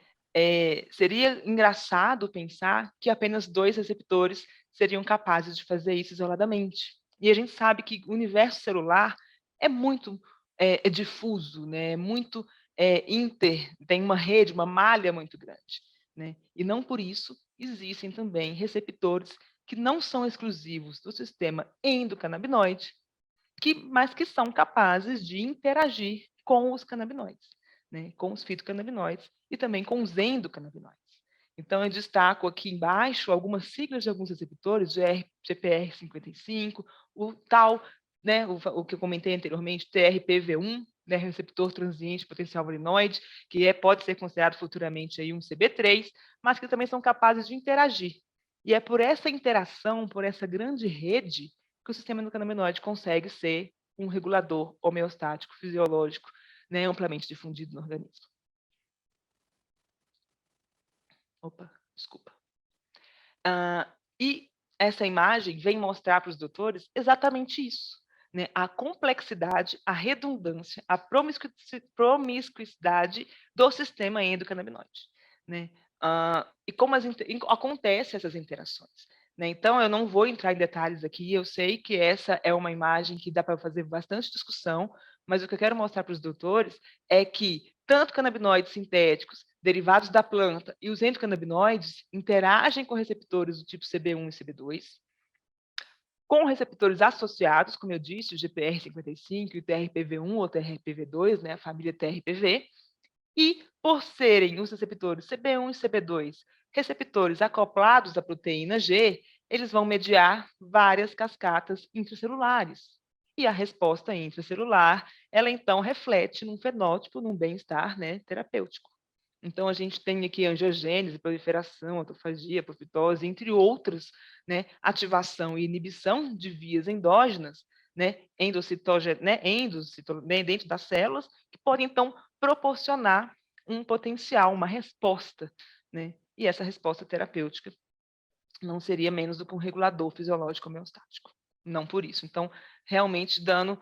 Seria engraçado pensar que apenas 2 receptores seriam capazes de fazer isso isoladamente. E a gente sabe que o universo celular é muito difuso, né? Muito tem uma rede, uma malha muito grande, né? E não por isso existem também receptores que não são exclusivos do sistema endocannabinoide, mas que são capazes de interagir com os canabinoides, né, com os fitocannabinoides e também com os endocannabinoides. Então, eu destaco aqui embaixo algumas siglas de alguns receptores, GPR55, o tal, né, o que eu comentei anteriormente, TRPV1, né, receptor transiente potencial valinoide, que pode ser considerado futuramente aí um CB3, mas que também são capazes de interagir. E é por essa interação, por essa grande rede, que o sistema endocannabinoide consegue ser um regulador homeostático fisiológico, né, amplamente difundido no organismo. Opa, desculpa. E essa imagem vem mostrar para os doutores exatamente isso, né, a complexidade, a redundância, a promiscuidade do sistema endocannabinoide, né? E como acontecem essas interações. Né? Então, eu não vou entrar em detalhes aqui, eu sei que essa é uma imagem que dá para fazer bastante discussão, mas o que eu quero mostrar para os doutores é que tanto canabinoides sintéticos, derivados da planta, e os endocannabinoides interagem com receptores do tipo CB1 e CB2, com receptores associados, como eu disse, o GPR55 e o TRPV1 ou TRPV2, né, a família TRPV, e por serem os receptores CB1 e CB2 receptores acoplados à proteína G, eles vão mediar várias cascatas intracelulares. E a resposta intracelular, ela então reflete num fenótipo, num bem-estar, né, terapêutico. Então, a gente tem aqui angiogênese, proliferação, autofagia, apoptose, entre outros, né, ativação e inibição de vias endógenas, né, dentro das células, que podem, então, proporcionar um potencial, uma resposta, né? E essa resposta terapêutica não seria menos do que um regulador fisiológico homeostático. Não por isso. Então, realmente dando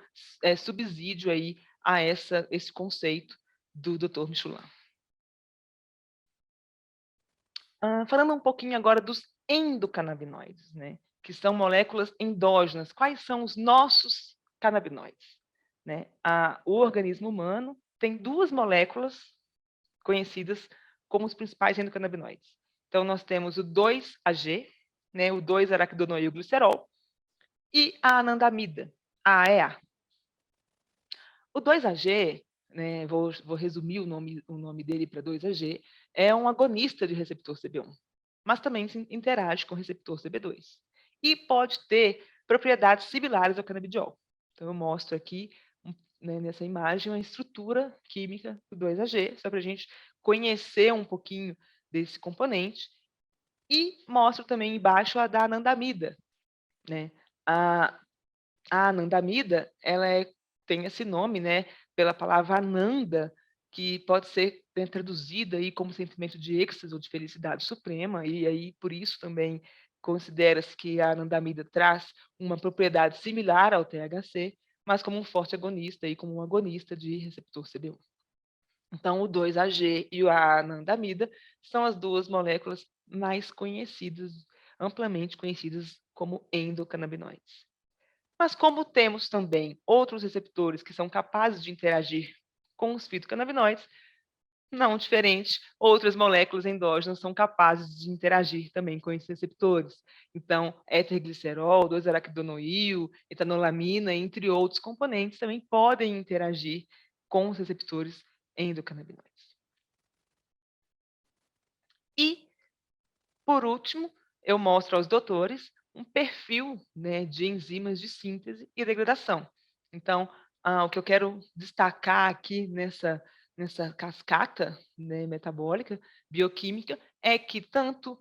subsídio aí a esse conceito do Dr. Michelin. Falando um pouquinho agora dos endocannabinoides, né? Que são moléculas endógenas. Quais são os nossos canabinoides? Né? O organismo humano tem 2 moléculas conhecidas como os principais endocannabinoides. Então, nós temos o 2-AG, né, o 2-araquidonoilglicerol, e a anandamida, a AEA. O 2-AG, né, vou resumir o nome dele para 2-AG, é um agonista de receptor CB1, mas também interage com o receptor CB2. E pode ter propriedades similares ao canabidiol. Então, eu mostro aqui, né, nessa imagem, a estrutura química do 2-AG, só para a gente conhecer um pouquinho desse componente. E mostro também embaixo a da anandamida. Né? A anandamida, ela tem esse nome, né, pela palavra ananda, que pode ser traduzida aí como sentimento de êxtase ou de felicidade suprema, e aí por isso também considera-se que a anandamida traz uma propriedade similar ao THC, mas como um forte agonista e como um agonista de receptor CB1. Então, o 2-AG e a anandamida são as duas moléculas mais conhecidas, amplamente conhecidas como endocannabinoides. Mas como temos também outros receptores que são capazes de interagir com os fitocannabinoides, não diferente, outras moléculas endógenas são capazes de interagir também com esses receptores. Então, éter-glicerol, 2-araquidonoil, etanolamina, entre outros componentes, também podem interagir com os receptores endocannabinoides. E, por último, eu mostro aos doutores um perfil, né, de enzimas de síntese e degradação. Então, o que eu quero destacar aqui nessa cascata, né, metabólica, bioquímica, é que tanto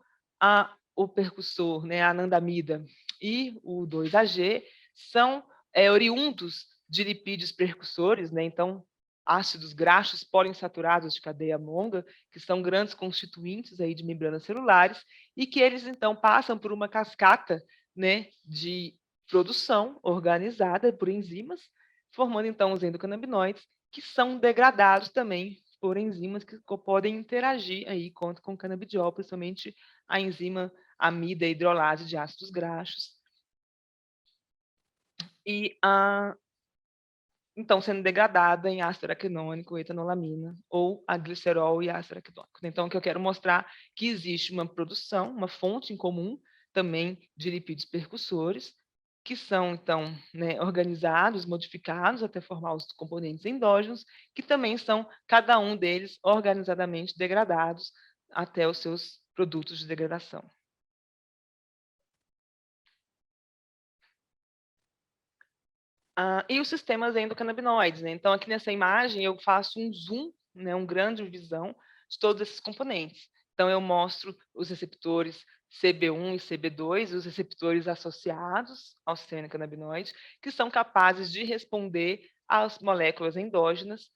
o percussor, né, a anandamida e o 2-AG são oriundos de lipídios precursores, né, então ácidos graxos poliinsaturados de cadeia longa, que são grandes constituintes aí de membranas celulares, e que eles, então, passam por uma cascata, né, de produção organizada por enzimas, formando, então, os endocannabinoides, que são degradados também por enzimas que podem interagir aí com o canabidiol, principalmente a enzima amida hidrolase de ácidos graxos. E então, sendo degradada em ácido araquidônico, etanolamina, ou a glicerol e ácido araquidônico. Então, o que eu quero mostrar é que existe uma produção, uma fonte em comum também de lipídios percussores, que são, então, né, organizados, modificados até formar os componentes endógenos, que também são, cada um deles, organizadamente degradados até os seus produtos de degradação. E os sistemas endocannabinoides, né? Então, aqui nessa imagem, eu faço um zoom, né, um grande visão de todos esses componentes. Então, eu mostro os receptores CB1 e CB2, os receptores associados ao sistema endocannabinoide, que são capazes de responder às moléculas endógenas,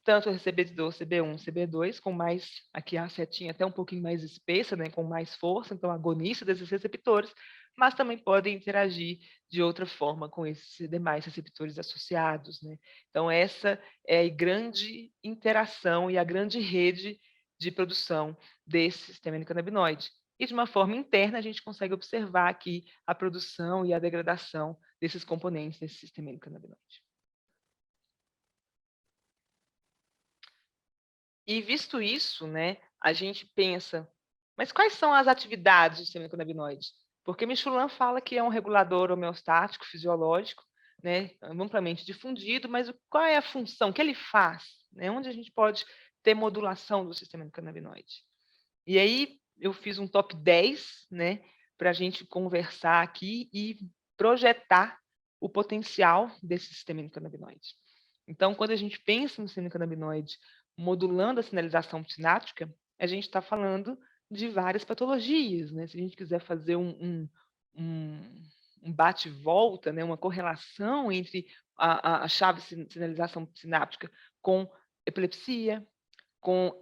tanto o recebedor CB1, CB2, com mais, aqui a setinha até um pouquinho mais espessa, né, com mais força, então agonista desses receptores, mas também podem interagir de outra forma com esses demais receptores associados, né? Então essa é a grande interação e a grande rede de produção desse sistema endocannabinoide. E de uma forma interna a gente consegue observar aqui a produção e a degradação desses componentes desse sistema endocannabinoide. E visto isso, né, a gente pensa, mas quais são as atividades do sistema endocannabinoide? Porque Michulan fala que é um regulador homeostático, fisiológico, né, amplamente difundido, mas qual é a função que ele faz? Né, onde a gente pode ter modulação do sistema endocannabinoide? E aí eu fiz um top 10, né, para a gente conversar aqui e projetar o potencial desse sistema endocannabinoide. Então, quando a gente pensa no sistema endocannabinoide modulando a sinalização sináptica, a gente está falando de várias patologias, né? Se a gente quiser fazer um bate-volta, né? Uma correlação entre a chave de sinalização sináptica com epilepsia, com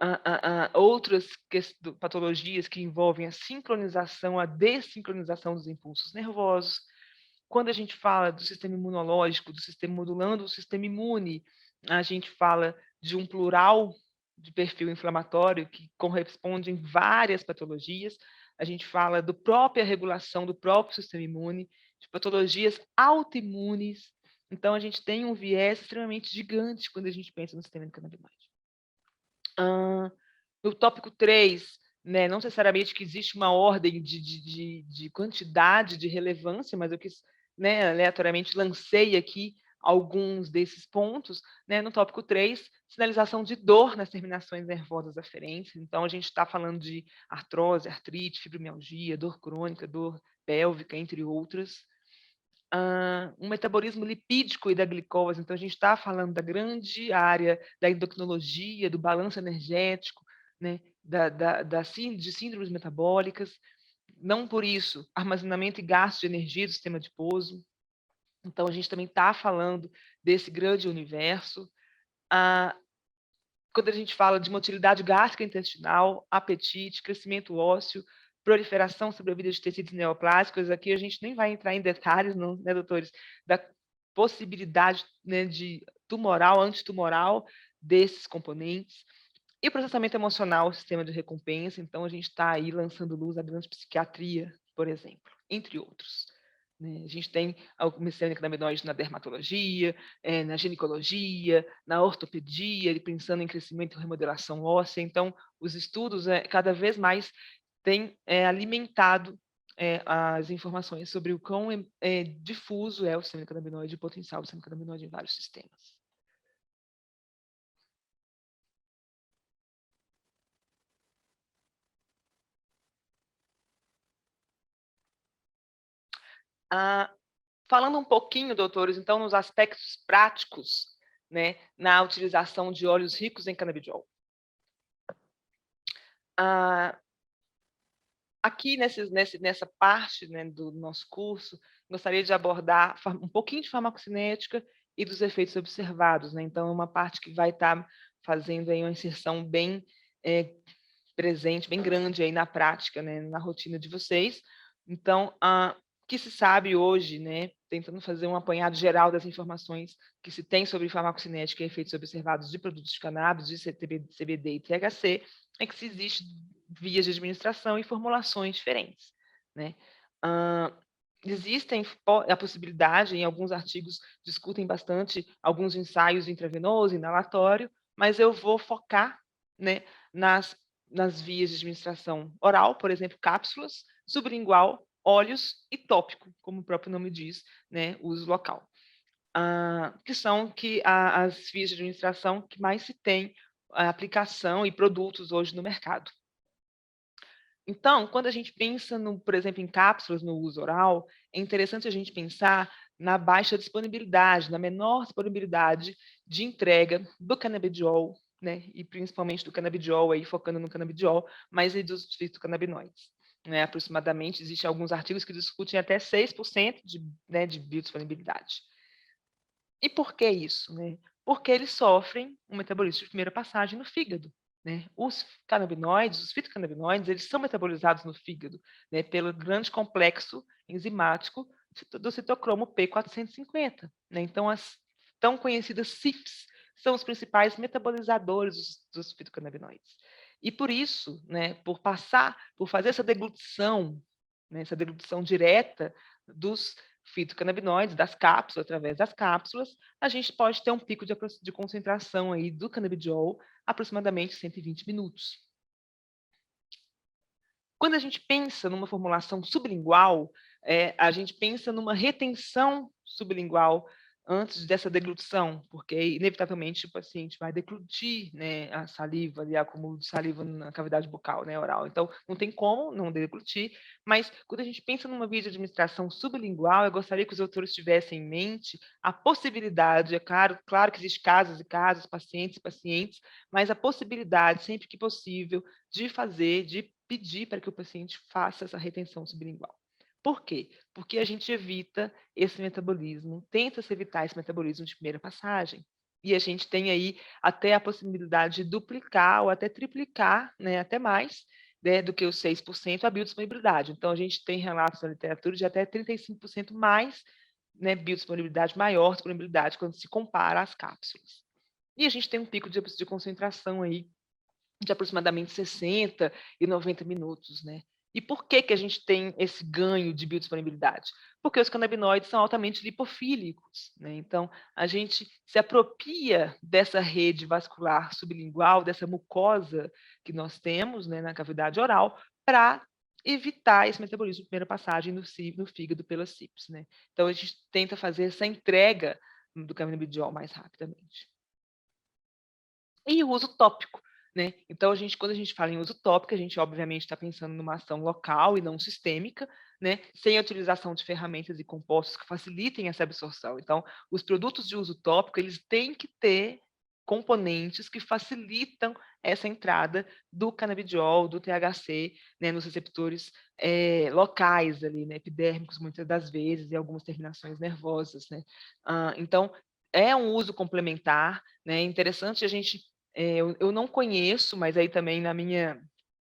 outras patologias que envolvem a sincronização, a desincronização dos impulsos nervosos. Quando a gente fala do sistema imunológico, do sistema modulando o sistema imune, a gente fala de um plural de perfil inflamatório que corresponde em várias patologias. A gente fala da própria regulação do próprio sistema imune, de patologias autoimunes. Então, a gente tem um viés extremamente gigante quando a gente pensa no sistema endocannabinoide. No tópico 3, né, não necessariamente que existe uma ordem de quantidade, de relevância, mas eu quis, né, aleatoriamente lancei aqui alguns desses pontos. Né, no tópico 3, sinalização de dor nas terminações nervosas aferentes. Então, a gente está falando de artrose, artrite, fibromialgia, dor crônica, dor pélvica, entre outras. Um metabolismo lipídico e da glicose. Então, a gente está falando da grande área da endocrinologia, do balanço energético, né, de síndromes metabólicas. Não por isso, armazenamento e gasto de energia do sistema adiposo. Então, a gente também está falando desse grande universo. Quando a gente fala de motilidade gástrica intestinal, apetite, crescimento ósseo, proliferação, sobrevida de tecidos neoplásicos, aqui a gente nem vai entrar em detalhes, não, né, doutores, possibilidade, né, de tumoral, antitumoral desses componentes. E o processamento emocional, o sistema de recompensa. Então, a gente está aí lançando luz à grande psiquiatria, por exemplo, entre outros. A gente tem a mecânica na dermatologia, na ginecologia, na ortopedia, pensando em crescimento e remodelação óssea. Então, os estudos cada vez mais têm alimentado as informações sobre o quão difuso é o sistema endocannabinoide e o potencial do sistema endocannabinoide em vários sistemas. Falando um pouquinho, doutores, então, nos aspectos práticos, né, na utilização de óleos ricos em canabidiol. Aqui, nessa parte, né, do nosso curso, gostaria de abordar um pouquinho de farmacocinética e dos efeitos observados. Né? Então, é uma parte que vai estar fazendo aí uma inserção bem presente, bem grande aí na prática, né, na rotina de vocês. Então, o que se sabe hoje, né, tentando fazer um apanhado geral das informações que se tem sobre farmacocinética e efeitos observados de produtos de cannabis, de CBD e THC, é que se existe vias de administração e formulações diferentes. Né? Existem a possibilidade, em alguns artigos discutem bastante alguns ensaios intravenoso, inalatório, mas eu vou focar, né, nas vias de administração oral, por exemplo, cápsulas, sublingual, óleos e tópico, como o próprio nome diz, né, uso local. Que são as vias de administração que mais se tem aplicação e produtos hoje no mercado. Então, quando a gente pensa, por exemplo, em cápsulas no uso oral, é interessante a gente pensar na baixa disponibilidade, na menor disponibilidade de entrega do canabidiol, né, e principalmente do canabidiol, aí focando no canabidiol, mas e dos fitocannabinoides. Né, aproximadamente, existem alguns artigos que discutem até 6% de biodisponibilidade. E por que isso? Né? Porque eles sofrem um metabolismo de primeira passagem no fígado. Né? Os canabinoides, os fitocannabinoides, eles são metabolizados no fígado, né, pelo grande complexo enzimático do citocromo P450. Né? Então, as tão conhecidas CYPs são os principais metabolizadores dos fitocannabinoides. E por isso, né, por fazer essa deglutição, né, essa deglutição direta dos fitocannabinoides, das cápsulas, através das cápsulas, a gente pode ter um pico de concentração aí do canabidiol aproximadamente 120 minutos. Quando a gente pensa numa formulação sublingual, a gente pensa numa retenção sublingual antes dessa deglutição, porque inevitavelmente o paciente vai deglutir, né, a saliva, ali, acúmulo de saliva na cavidade bucal, né, oral. Então, não tem como não deglutir, mas quando a gente pensa numa via de administração sublingual, eu gostaria que os autores tivessem em mente a possibilidade, é claro que existe casos e casos, pacientes e pacientes, mas a possibilidade, sempre que possível, de pedir para que o paciente faça essa retenção sublingual. Por quê? Porque a gente evita esse metabolismo, tenta-se evitar esse metabolismo de primeira passagem. E a gente tem aí até a possibilidade de duplicar ou até triplicar, né, até mais, né, do que os 6% a biodisponibilidade. Então, a gente tem relatos na literatura de até 35% mais, né, biodisponibilidade, maior disponibilidade quando se compara às cápsulas. E a gente tem um pico de concentração aí de aproximadamente 60 e 90 minutos, né? E por que a gente tem esse ganho de biodisponibilidade? Porque os canabinoides são altamente lipofílicos, né? Então, a gente se apropria dessa rede vascular sublingual, dessa mucosa que nós temos, né, na cavidade oral, para evitar esse metabolismo de primeira passagem no fígado pelas CYPs, né? Então, a gente tenta fazer essa entrega do canabidiol mais rapidamente. E o uso tópico. Né? Então, quando a gente fala em uso tópico, a gente obviamente está pensando numa ação local e não sistêmica, né? Sem a utilização de ferramentas e compostos que facilitem essa absorção. Então, os produtos de uso tópico, eles têm que ter componentes que facilitam essa entrada do canabidiol, do THC, né, nos receptores locais ali, né, epidérmicos, muitas das vezes, e algumas terminações nervosas. Né? Então, é um uso complementar, né? É interessante a gente eu não conheço, mas aí também na minha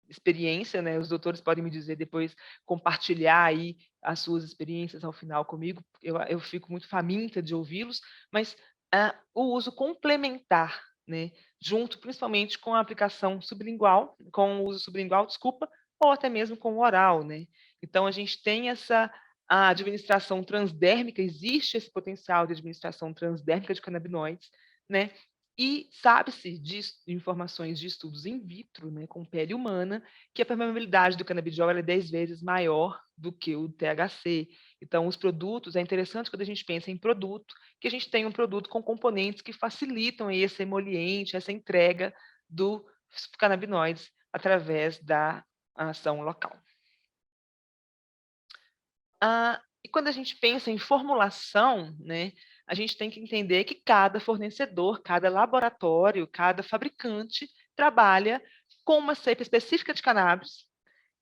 experiência, né, os doutores podem me dizer depois, compartilhar aí as suas experiências ao final comigo, eu fico muito faminta de ouvi-los, mas o uso complementar, né, junto principalmente com a aplicação sublingual, com o uso sublingual, desculpa, ou até mesmo com o oral, né? Então, a gente tem a administração transdérmica, existe esse potencial de administração transdérmica de canabinoides, né? E sabe-se de informações de estudos in vitro, né, com pele humana, que a permeabilidade do canabidiol é 10 vezes maior do que o THC. Então, os produtos, é interessante quando a gente pensa em produto, que a gente tem um produto com componentes que facilitam esse emoliente, essa entrega dos canabinoides através da ação local. E quando a gente pensa em formulação, né, a gente tem que entender que cada fornecedor, cada laboratório, cada fabricante trabalha com uma cepa específica de cannabis,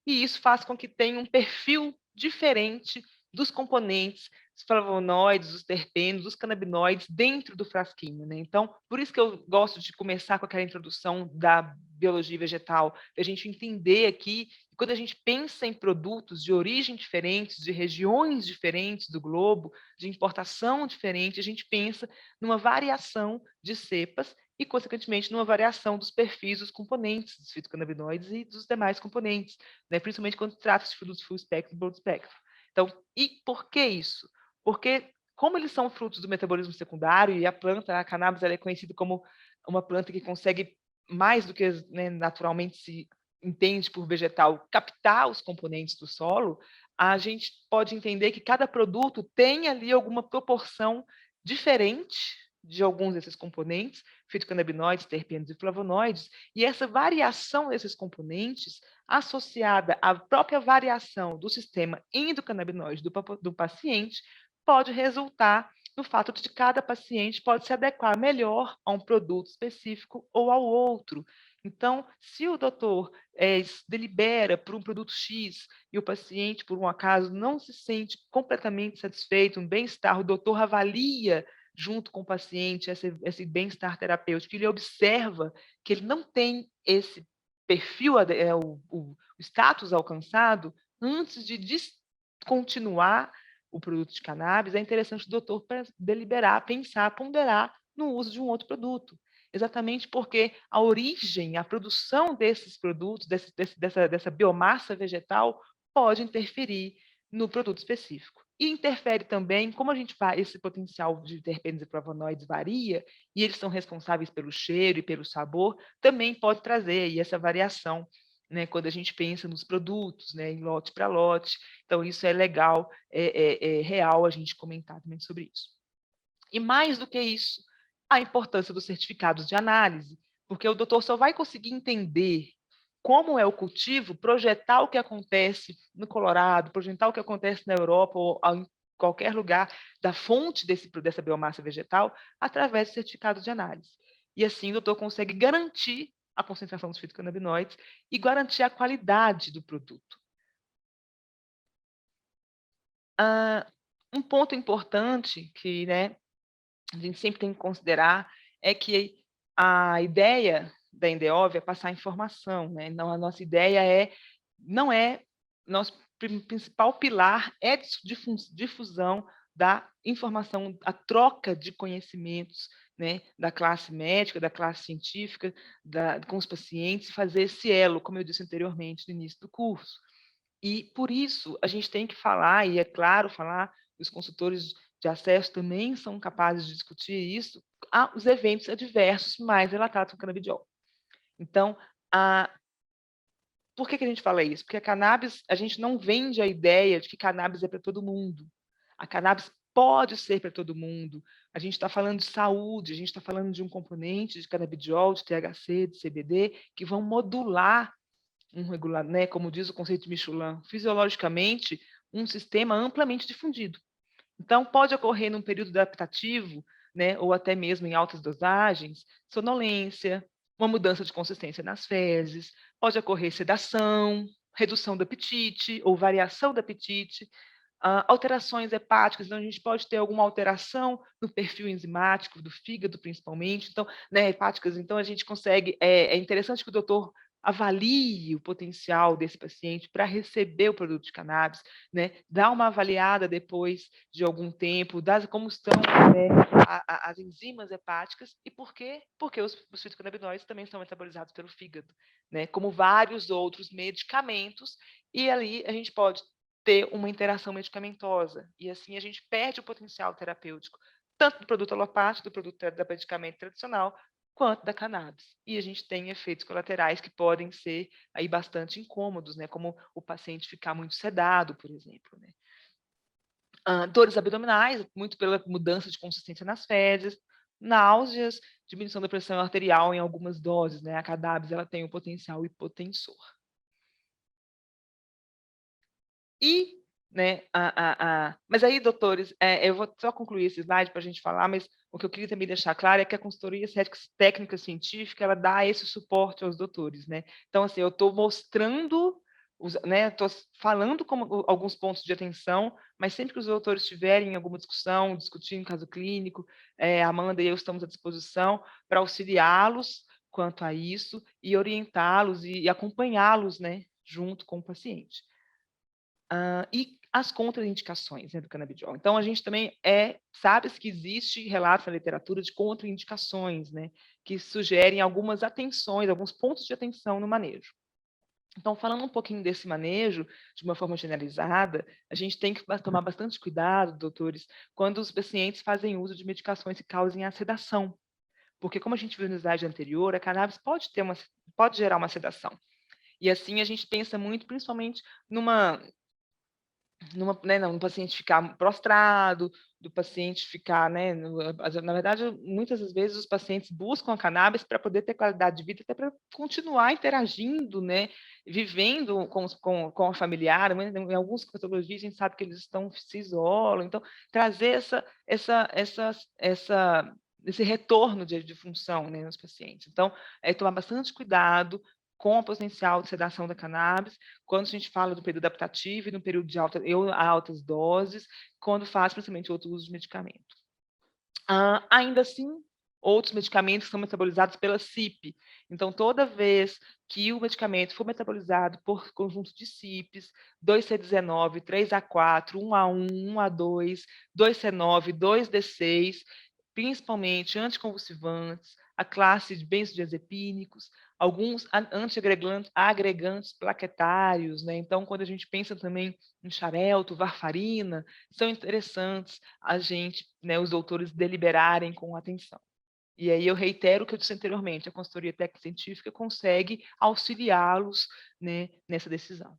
e isso faz com que tenha um perfil diferente dos componentes, os flavonoides, os terpenos, os canabinoides dentro do frasquinho, né? Então, por isso que eu gosto de começar com aquela introdução da biologia vegetal, a gente entender aqui, quando a gente pensa em produtos de origem diferentes, de regiões diferentes do globo, de importação diferente, a gente pensa numa variação de cepas e, consequentemente, numa variação dos perfis dos componentes dos fitocannabinoides e dos demais componentes, né? Principalmente quando trata-se de produtos full spectrum e broad spectrum. Então, e por que isso? Porque, como eles são frutos do metabolismo secundário, e a planta, a cannabis, ela é conhecida como uma planta que consegue, mais do que, né, naturalmente se entende por vegetal, captar os componentes do solo, a gente pode entender que cada produto tem ali alguma proporção diferente de alguns desses componentes, fitocannabinoides, terpenos e flavonoides, e essa variação desses componentes, associada à própria variação do sistema endocannabinoide do paciente, pode resultar no fato de que cada paciente pode se adequar melhor a um produto específico ou ao outro. Então, se o doutor delibera por um produto X e o paciente, por um acaso, não se sente completamente satisfeito, um bem-estar, o doutor avalia junto com o paciente esse bem-estar terapêutico, ele observa que ele não tem esse perfil, o status alcançado, antes de descontinuar o produto de cannabis, é interessante o doutor deliberar, pensar, ponderar no uso de um outro produto. Exatamente porque a origem, a produção desses produtos, dessa biomassa vegetal, pode interferir no produto específico. E interfere também, como a gente faz, esse potencial de terpenos e flavonoides varia, e eles são responsáveis pelo cheiro e pelo sabor, também pode trazer aí essa variação, né, quando a gente pensa nos produtos, né, em lote para lote. Então, isso é legal, é real a gente comentar também sobre isso. E mais do que isso, a importância dos certificados de análise, porque o doutor só vai conseguir entender como é o cultivo, projetar o que acontece no Colorado, projetar o que acontece na Europa ou em qualquer lugar da fonte dessa biomassa vegetal, através do certificado de análise. E assim o doutor consegue garantir a concentração dos fitocannabinoides e garantir a qualidade do produto. Um ponto importante que, né, a gente sempre tem que considerar é que a ideia da Indeov é passar informação, né? Então, a nossa ideia não é, nosso principal pilar é difusão da informação, a troca de conhecimentos, né, da classe médica, da classe científica, com os pacientes, fazer esse elo, como eu disse anteriormente, no início do curso. E, por isso, a gente tem que falar, e é claro, falar, os consultores de acesso também são capazes de discutir isso, os eventos adversos mais relatados com canabidiol. Então, por que a gente fala isso? Porque a cannabis, a gente não vende a ideia de que cannabis é para todo mundo. A cannabis pode ser para todo mundo. A gente está falando de saúde, a gente está falando de um componente de canabidiol, de THC, de CBD, que vão modular né, como diz o conceito de Michelin, fisiologicamente, um sistema amplamente difundido. Então, pode ocorrer num período adaptativo, né, ou até mesmo em altas dosagens, sonolência, uma mudança de consistência nas fezes, pode ocorrer sedação, redução do apetite ou variação do apetite, alterações hepáticas, então a gente pode ter alguma alteração no perfil enzimático do fígado, principalmente, então, né, hepáticas, então a gente consegue, é interessante que o doutor avalie o potencial desse paciente para receber o produto de cannabis, né? Dá uma avaliada depois de algum tempo, como estão as enzimas hepáticas e por quê? Porque os fitocannabinoides também são metabolizados pelo fígado, né? Como vários outros medicamentos, e ali a gente pode ter uma interação medicamentosa, e assim a gente perde o potencial terapêutico, tanto do produto alopático, do produto da medicamento tradicional, quanto da cannabis. E a gente tem efeitos colaterais que podem ser aí bastante incômodos, né? Como o paciente ficar muito sedado, por exemplo, né? Dores abdominais, muito pela mudança de consistência nas fezes, náuseas, diminuição da pressão arterial em algumas doses, né? A cannabis ela tem o potencial hipotensor. E, né, mas aí, doutores, eu vou só concluir esse slide para a gente falar, mas o que eu queria também deixar claro é que a consultoria técnica científica, ela dá esse suporte aos doutores, né? Então, assim, eu estou mostrando, né, estou falando como alguns pontos de atenção, mas sempre que os doutores tiverem alguma discussão, discutindo caso clínico, a Amanda e eu estamos à disposição para auxiliá-los quanto a isso e orientá-los e acompanhá-los, né, junto com o paciente. E as contraindicações, né, do canabidiol. Então, a gente também sabe que existe relatos na literatura de contraindicações, né, que sugerem algumas atenções, alguns pontos de atenção no manejo. Então, falando um pouquinho desse manejo, de uma forma generalizada, a gente tem que tomar bastante cuidado, doutores, quando os pacientes fazem uso de medicações que causem a sedação. Porque, como a gente viu no slide anterior, a cannabis pode gerar uma sedação. E assim a gente pensa muito, principalmente no paciente ficar prostrado, do paciente ficar, né, na verdade, muitas das vezes os pacientes buscam a cannabis para poder ter qualidade de vida, até para continuar interagindo, né, vivendo com a familiar. Em algumas patologias a gente sabe que eles se isolam, então trazer esse retorno de função, né, nos pacientes. Então, tomar bastante cuidado com o potencial de sedação da cannabis, quando a gente fala do período adaptativo e no período de altas doses, quando faz principalmente outro uso de medicamento. Ainda assim, outros medicamentos são metabolizados pela CYP. Então, toda vez que o medicamento for metabolizado por conjunto de CYPs, 2C19, 3A4, 1A1, 1A2, 2C9, 2D6, principalmente anticonvulsivantes, a classe de benzodiazepínicos, alguns antiagregantes plaquetários, né? Então, quando a gente pensa também em xarelto, varfarina, são interessantes a gente, né, os doutores deliberarem com atenção. E aí eu reitero o que eu disse anteriormente, a consultoria técnica científica consegue auxiliá-los, né, nessa decisão.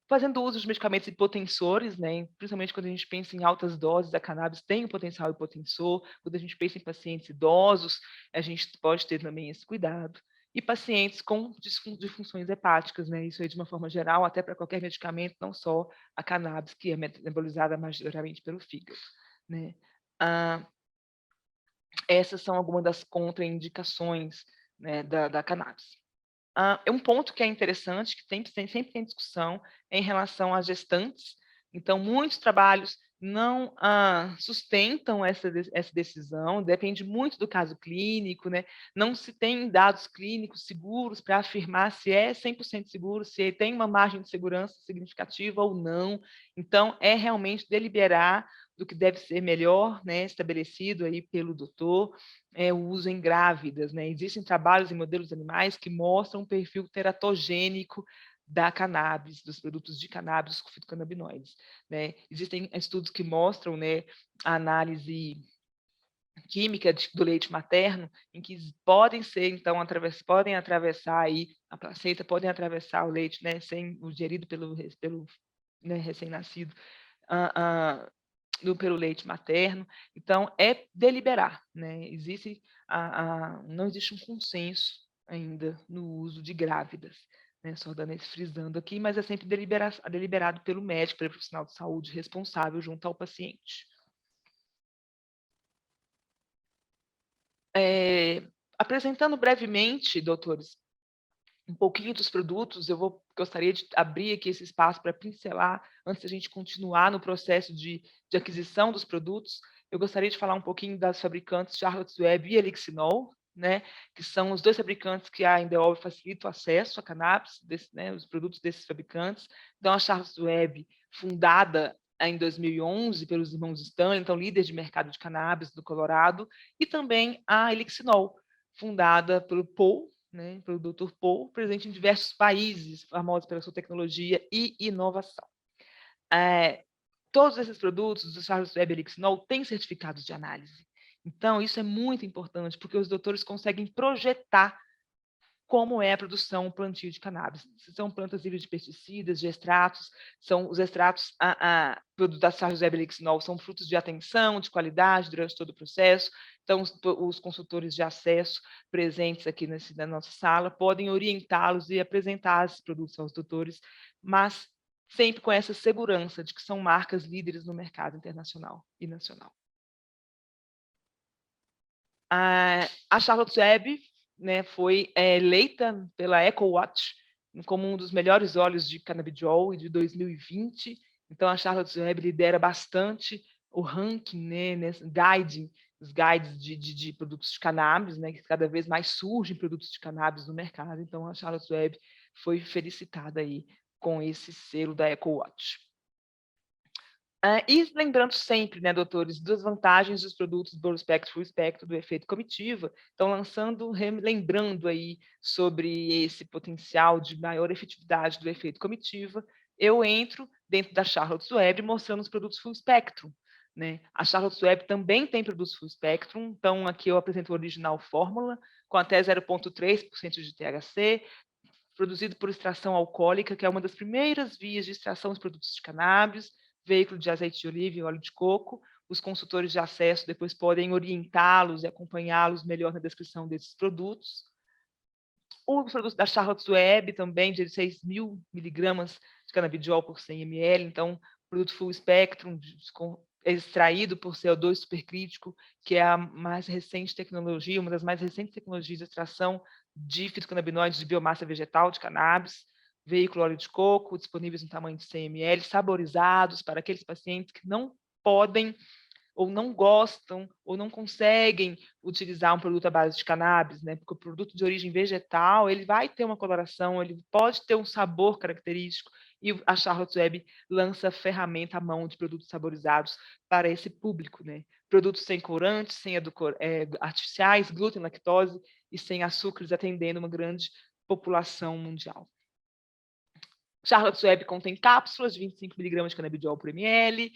Fazendo uso de medicamentos hipotensores, né, principalmente quando a gente pensa em altas doses, a cannabis tem um potencial hipotensor. Quando a gente pensa em pacientes idosos, a gente pode ter também esse cuidado. E pacientes com disfunções hepáticas, né, isso aí de uma forma geral, até para qualquer medicamento, não só a cannabis, que é metabolizada majoritariamente pelo fígado, né. Essas são algumas das contraindicações, né, da cannabis. Um ponto que é interessante, que sempre tem discussão, é em relação às gestantes. Então, muitos trabalhos não sustentam essa decisão, depende muito do caso clínico, né? Não se tem dados clínicos seguros para afirmar se é 100% seguro, se tem uma margem de segurança significativa ou não. Então, é realmente deliberar do que deve ser melhor, né, estabelecido aí pelo doutor, o uso em grávidas, né? Existem trabalhos em modelos animais que mostram um perfil teratogênico da cannabis, dos produtos de cannabis, dos fitocannabinoides, né? Existem estudos que mostram, né, a análise química do leite materno, em que podem ser, então, podem atravessar aí a placenta, podem atravessar o leite, né, ingerido pelo né, recém-nascido, pelo leite materno. Então, é deliberar, né? Não existe um consenso ainda no uso de grávidas, né? Só frisando aqui, mas é sempre deliberado pelo médico, pelo profissional de saúde responsável junto ao paciente. Apresentando brevemente, doutores, um pouquinho dos produtos, eu gostaria de abrir aqui esse espaço para pincelar, antes da gente continuar no processo de aquisição dos produtos. Eu gostaria de falar um pouquinho das fabricantes Charlotte's Web e Elixinol, né, que são os 2 fabricantes que a Indeolve facilita o acesso à cannabis, né, os produtos desses fabricantes. Então, a Charlotte's Web, fundada em 2011 pelos irmãos Stanley, então líder de mercado de cannabis do Colorado, e também a Elixinol, fundada pelo Paul, né, pelo Dr. Paul, presente em diversos países, famosos pela sua tecnologia e inovação. Todos esses produtos do Charlotte's Web e Elixinol têm certificados de análise. Então, isso é muito importante, porque os doutores conseguem projetar como é a produção, o plantio de cannabis. Se são plantas livres de pesticidas, de extratos, são os extratos da Charlotte's Web Elixinol são frutos de atenção, de qualidade durante todo o processo. Então, os consultores de acesso presentes aqui na nossa sala podem orientá-los e apresentar esses produtos aos doutores, mas sempre com essa segurança de que são marcas líderes no mercado internacional e nacional. A Charlotte's Web, né, foi eleita pela EcoWatch como um dos melhores óleos de cannabidiol de 2020. Então, a Charlotte's Web lidera bastante o ranking, né, os guides de produtos de cannabis, né, que cada vez mais surgem produtos de cannabis no mercado. Então, a Charlotte's Web foi felicitada aí com esse selo da EcoWatch. E lembrando sempre, né, doutores, das vantagens dos produtos do espectro, full espectro do efeito comitiva, então lembrando aí sobre esse potencial de maior efetividade do efeito comitiva, eu entro dentro da Charlotte's Web mostrando os produtos full spectrum, né? A Charlotte's Web também tem produtos full spectrum, então aqui eu apresento o original fórmula, com até 0,3% de THC, produzido por extração alcoólica, que é uma das primeiras vias de extração dos produtos de cannabis, veículo de azeite de oliva e óleo de coco. Os consultores de acesso depois podem orientá-los e acompanhá-los melhor na descrição desses produtos. Os produtos da Charlotte's Web também, de 6.000 miligramas de canabidiol por 100 ml, então, produto full spectrum, extraído por CO2 supercrítico, que é a mais recente tecnologia, uma das mais recentes tecnologias de extração de fitocannabinoides de biomassa vegetal de cannabis, veículo óleo de coco, disponíveis no tamanho de 100 ml, saborizados para aqueles pacientes que não podem ou não gostam ou não conseguem utilizar um produto à base de cannabis, né? Porque o produto de origem vegetal, ele vai ter uma coloração, ele pode ter um sabor característico, e a Charlotte's Web lança ferramenta à mão de produtos saborizados para esse público, né? Produtos sem corantes, sem artificiais, glúten, lactose e sem açúcares, atendendo uma grande população mundial. Charlotte's Web contém cápsulas de 25 mg de canabidiol por ml,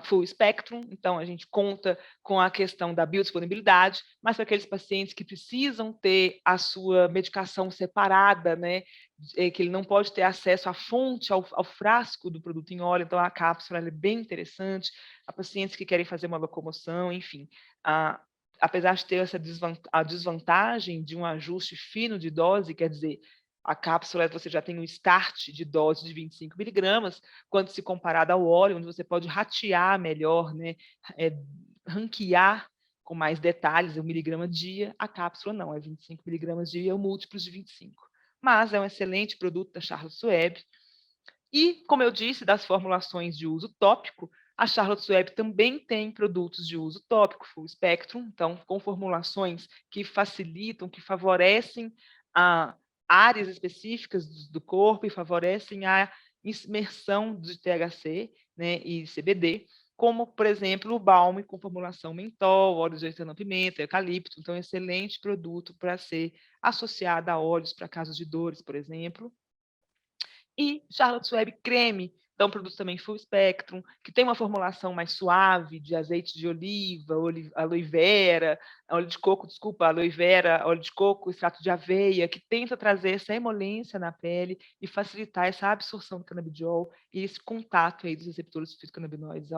full spectrum, então a gente conta com a questão da biodisponibilidade, mas para aqueles pacientes que precisam ter a sua medicação separada, né, que ele não pode ter acesso à fonte, ao frasco do produto em óleo, então a cápsula é bem interessante, a pacientes que querem fazer uma locomoção, enfim, apesar de ter essa desvantagem de um ajuste fino de dose, quer dizer, a cápsula você já tem um start de dose de 25 miligramas, quando se comparada ao óleo, onde você pode ratear melhor, né, ranquear com mais detalhes o miligrama dia, a cápsula não, é 25 miligramas dia ou múltiplos de 25. Mas é um excelente produto da Charlotte's Web. E, como eu disse, das formulações de uso tópico, a Charlotte's Web também tem produtos de uso tópico, full spectrum, então com formulações que facilitam, que favorecem áreas específicas do corpo e favorecem a imersão de THC, né, e CBD, como, por exemplo, o balme com formulação mentol, óleo de hortelã-pimenta, eucalipto. Então, excelente produto para ser associado a óleos para casos de dores, por exemplo. E Charlotte's Web creme, então produto também full spectrum, que tem uma formulação mais suave de azeite de oliva, aloe vera, óleo de coco, desculpa, aloe vera, óleo de coco, extrato de aveia, que tenta trazer essa emolência na pele e facilitar essa absorção do canabidiol e esse contato aí dos receptores fitocannabinoides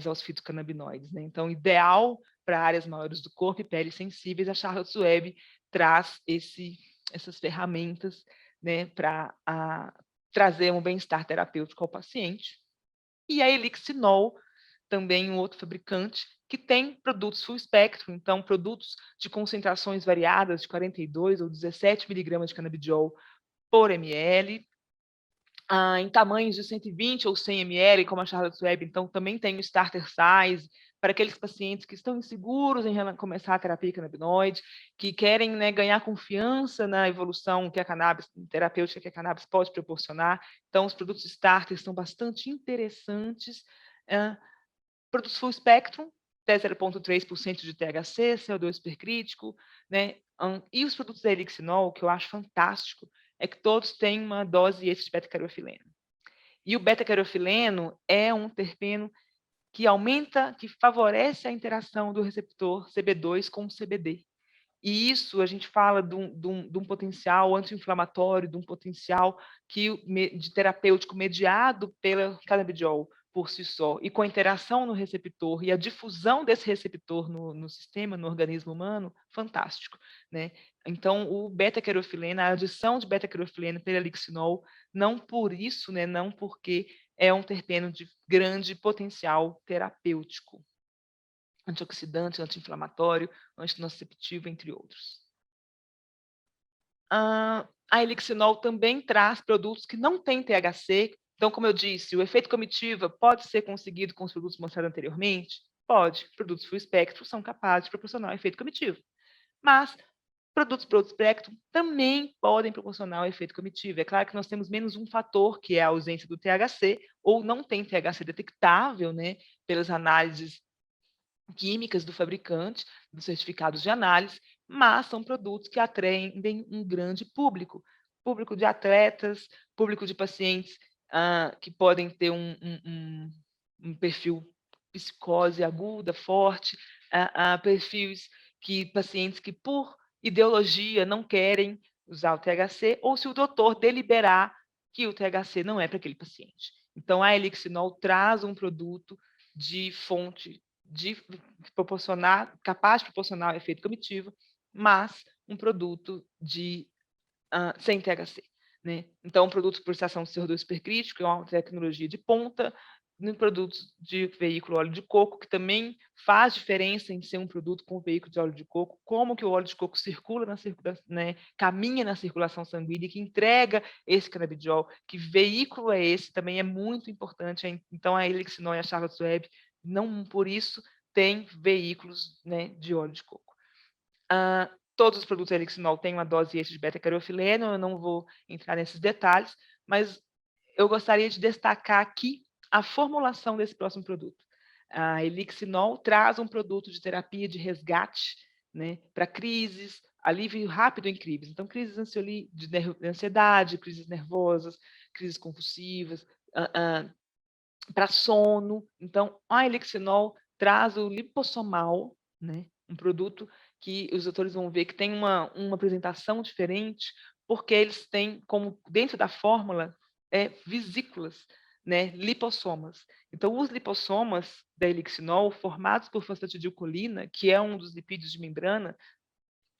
aos fitocannabinoides, né? Então, ideal para áreas maiores do corpo e pele sensíveis, a Charlotte's Web traz essas ferramentas, né, para trazer um bem-estar terapêutico ao paciente. E a Elixinol, também um outro fabricante, que tem produtos full spectrum, então produtos de concentrações variadas de 42 ou 17 miligramas de canabidiol por ml, em tamanhos de 120 ou 100 ml, como a Charlotte's Web, então também tem o starter size, para aqueles pacientes que estão inseguros em começar a terapia canabinoide, que querem, né, ganhar confiança na evolução que a cannabis, terapêutica que a cannabis pode proporcionar. Então, os produtos starters são bastante interessantes. Produtos full spectrum, até 0,3% de THC, CO2 supercrítico, né? E os produtos da Elixinol, que eu acho fantástico, é que todos têm uma dose extra de beta-carotene. E o beta-carotene é um terpeno que aumenta, que favorece a interação do receptor CB2 com o CBD. E isso a gente fala de um potencial anti-inflamatório, de um potencial de terapêutico mediado pela canabidiol por si só, e com a interação no receptor e a difusão desse receptor no sistema, no organismo humano, fantástico, né? Então, o beta-carotene, a adição de beta-carotene pela Elixinol, não por isso, né, não porque é um terpeno de grande potencial terapêutico, antioxidante, anti-inflamatório, antinociceptivo, entre outros. A Elixinol também traz produtos que não têm THC. Então, como eu disse, o efeito comitiva pode ser conseguido com os produtos mostrados anteriormente? Pode. Produtos full spectrum são capazes de proporcionar o efeito comitivo. Mas produtos broad spectrum também podem proporcionar o efeito comitivo. É claro que nós temos menos um fator, que é a ausência do THC, ou não tem THC detectável, né, pelas análises químicas do fabricante, dos certificados de análise, mas são produtos que atendem um grande público, público de atletas, público de pacientes que podem ter um perfil psicose aguda, forte, perfis pacientes que por ideologia não querem usar o THC, ou se o doutor deliberar que o THC não é para aquele paciente. Então, a Elixinol traz um produto de fonte capaz de proporcionar o efeito comitivo, mas um produto sem THC. Né? Então, um produto por estação de CO2 supercrítico, é uma tecnologia de ponta, em produtos de veículo óleo de coco, que também faz diferença em ser um produto com veículo de óleo de coco, como que o óleo de coco circula né, caminha na circulação sanguínea, que entrega esse canabidiol, que veículo é esse, também é muito importante. Então, a Elixinol e a Charlotte's Web, não por isso, tem veículos, né, de óleo de coco. Todos os produtos Elixinol têm uma dose extra de beta-carotene, eu não vou entrar nesses detalhes, mas eu gostaria de destacar aqui a formulação desse próximo produto. A Elixinol traz um produto de terapia de resgate, né, para crises, alívio rápido em crises. Então, crises de ansiedade, crises nervosas, crises convulsivas, para sono. Então, a Elixinol traz o lipossomal, né, um produto que os doutores vão ver que tem uma apresentação diferente, porque eles têm como, dentro da fórmula, vesículas, né, lipossomas. Então, os lipossomas da Elixinol, formados por fosfatidilcolina, que é um dos lipídios de membrana,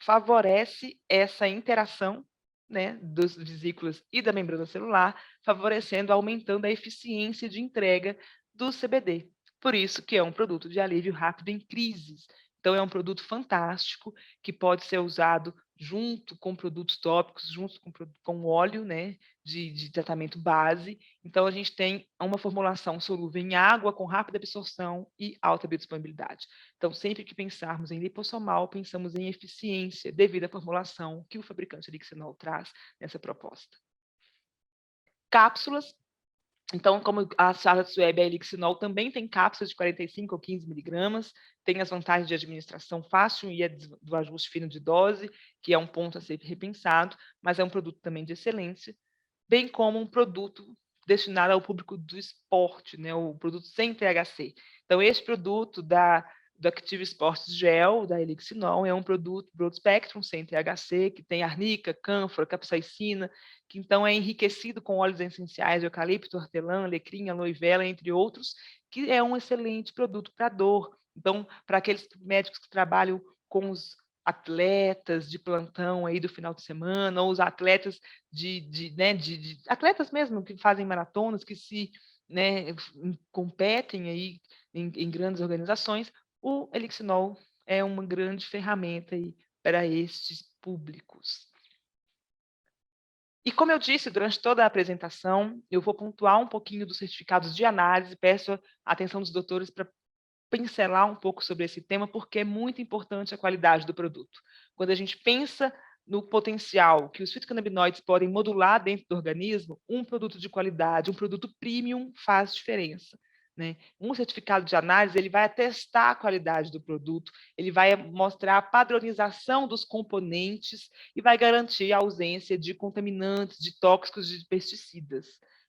favorece essa interação, né, das vesículas e da membrana celular, favorecendo, aumentando a eficiência de entrega do CBD. Por isso que é um produto de alívio rápido em crises. Então, é um produto fantástico que pode ser usado junto com produtos tópicos, junto com óleo, né, de tratamento base. Então, a gente tem uma formulação solúvel em água, com rápida absorção e alta biodisponibilidade. Então, sempre que pensarmos em lipossomal, pensamos em eficiência devido à formulação que o fabricante Elixinol traz nessa proposta. Cápsulas. Então, como a Charlotte's Web e a Elixinol também tem cápsulas de 45 ou 15 miligramas, tem as vantagens de administração fácil e do ajuste fino de dose, que é um ponto a ser repensado, mas é um produto também de excelência, bem como um produto destinado ao público do esporte, né, o produto sem THC. Então, esse produto do Active Sports Gel, da Elixinol, é um produto broad spectrum, sem THC, que tem arnica, cânfora, capsaicina, que então é enriquecido com óleos essenciais de eucalipto, hortelã, alecrim, aloe vera, entre outros, que é um excelente produto para dor. Então, para aqueles médicos que trabalham com os atletas de plantão aí do final de semana, ou os atletas atletas mesmo que fazem maratonas, que se, né, competem aí em grandes organizações, o Elixinol é uma grande ferramenta aí para estes públicos. E como eu disse durante toda a apresentação, eu vou pontuar um pouquinho dos certificados de análise, peço a atenção dos doutores para pincelar um pouco sobre esse tema, porque é muito importante a qualidade do produto. Quando a gente pensa no potencial que os fitocannabinoides podem modular dentro do organismo, um produto de qualidade, um produto premium faz diferença. Né? Um certificado de análise ele vai atestar a qualidade do produto, ele vai mostrar a padronização dos componentes e vai garantir a ausência de contaminantes, de tóxicos, de pesticidas.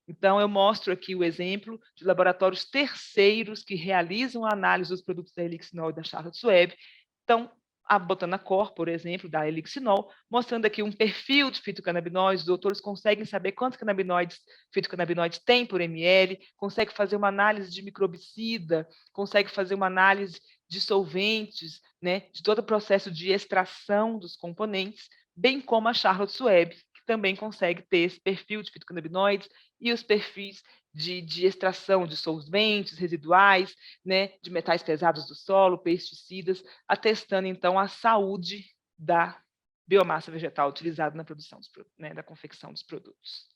Então, eu mostro aqui o exemplo de laboratórios terceiros que realizam a análise dos produtos da Elixinol e da Charlotte's Web. Então, a Botanacor, por exemplo, da Elixinol, mostrando aqui um perfil de fitocannabinoides, os doutores conseguem saber quantos fitocannabinoides tem por ml, consegue fazer uma análise de microbicida, consegue fazer uma análise de solventes, né, de todo o processo de extração dos componentes, bem como a Charlotte's Web, que também consegue ter esse perfil de fitocannabinoides e os perfis de extração de solventes residuais, né, de metais pesados do solo, pesticidas, atestando, então, a saúde da biomassa vegetal utilizada na produção, né, da confecção dos produtos.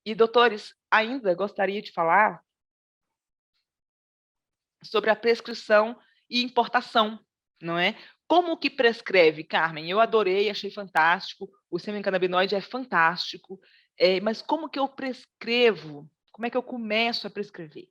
E, doutores, ainda gostaria de falar sobre a prescrição e importação, não é? Como que prescreve, Carmen? Eu adorei, achei fantástico, o semicannabinoide é fantástico, mas como que eu prescrevo? Como é que eu começo a prescrever?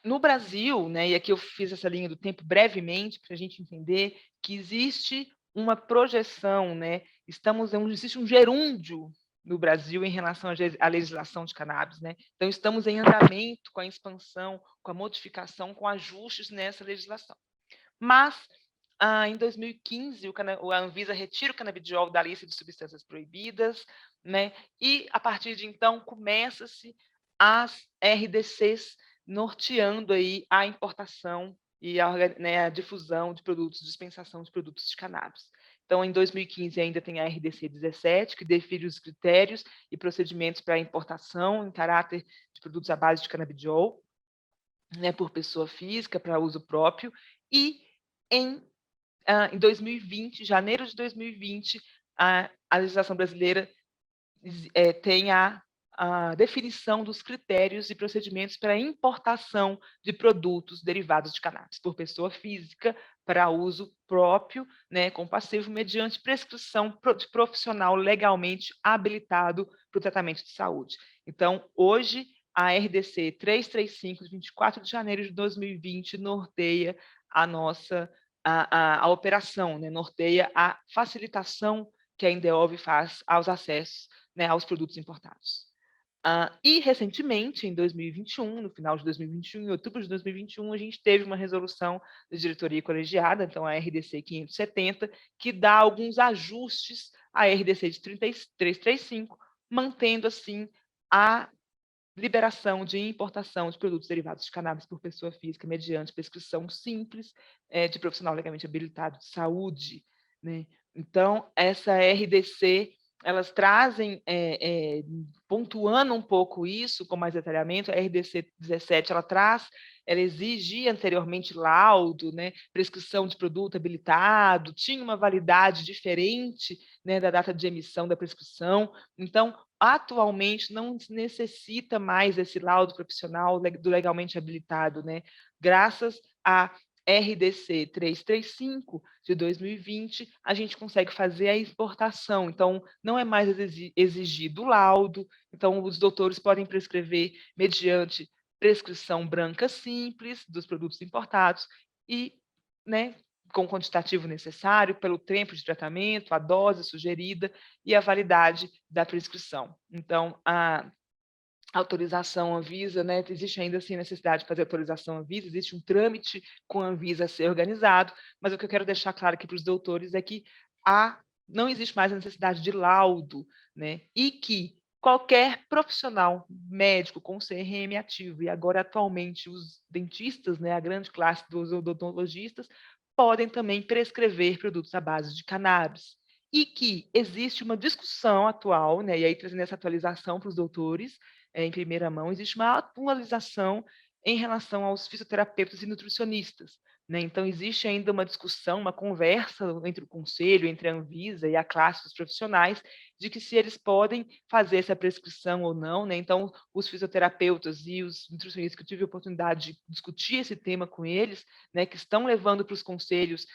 No Brasil, né, e aqui eu fiz essa linha do tempo brevemente para a gente entender que existe uma projeção, né, existe um gerúndio no Brasil em relação à legislação de cannabis, né? Então estamos em andamento com a expansão, com a modificação, com ajustes nessa legislação. Mas em 2015 a Anvisa retira o canabidiol da lista de substâncias proibidas, né? E a partir de então começa-se as RDCs norteando aí a importação e a difusão de produtos, dispensação de produtos de cannabis. Então, em 2015 ainda tem a RDC 17, que define os critérios e procedimentos para a importação em caráter de produtos à base de canabidiol, né, por pessoa física, para uso próprio, e em 2020, janeiro de 2020, a legislação brasileira tem a definição dos critérios e procedimentos para a importação de produtos derivados de cannabis por pessoa física para uso próprio, né, compassivo, mediante prescrição de profissional legalmente habilitado para o tratamento de saúde. Então, hoje, a RDC 335, de 24 de janeiro de 2020, norteia a nossa a operação, né, norteia a facilitação que a Indeov faz aos acessos, né, aos produtos importados. E, recentemente, em 2021, no final de 2021, em outubro de 2021, a gente teve uma resolução da diretoria colegiada, então a RDC 570, que dá alguns ajustes à RDC de 335, mantendo, assim, a liberação de importação de produtos derivados de cannabis por pessoa física mediante prescrição simples de profissional legalmente habilitado de saúde, né? Então, essa RDC, elas trazem, pontuando um pouco isso com mais detalhamento, a RDC 17, ela exigia anteriormente laudo, né, prescrição de produto habilitado, tinha uma validade diferente, né, da data de emissão da prescrição. Então, atualmente não necessita mais esse laudo profissional do legalmente habilitado, né? Graças à RDC 335 de 2020, a gente consegue fazer a exportação. Então, não é mais exigido o laudo. Então, os doutores podem prescrever mediante prescrição branca simples dos produtos importados e, né, com o quantitativo necessário, pelo tempo de tratamento, a dose sugerida e a validade da prescrição. Então, a autorização Anvisa, né, existe ainda assim necessidade de fazer autorização Anvisa, existe um trâmite com a Anvisa a ser organizado, mas o que eu quero deixar claro aqui para os doutores é que não existe mais a necessidade de laudo, né, e que qualquer profissional médico com CRM ativo, e agora atualmente os dentistas, né, a grande classe dos odontologistas, podem também prescrever produtos à base de cannabis. E que existe uma discussão atual, né, e aí trazendo essa atualização para os doutores, em primeira mão, existe uma atualização em relação aos fisioterapeutas e nutricionistas, né? Então, existe ainda uma discussão, uma conversa entre o Conselho, entre a Anvisa e a classe dos profissionais, de que se eles podem fazer essa prescrição ou não, né? Então, os fisioterapeutas e os nutricionistas que eu tive a oportunidade de discutir esse tema com eles, né, que estão levando para os conselhos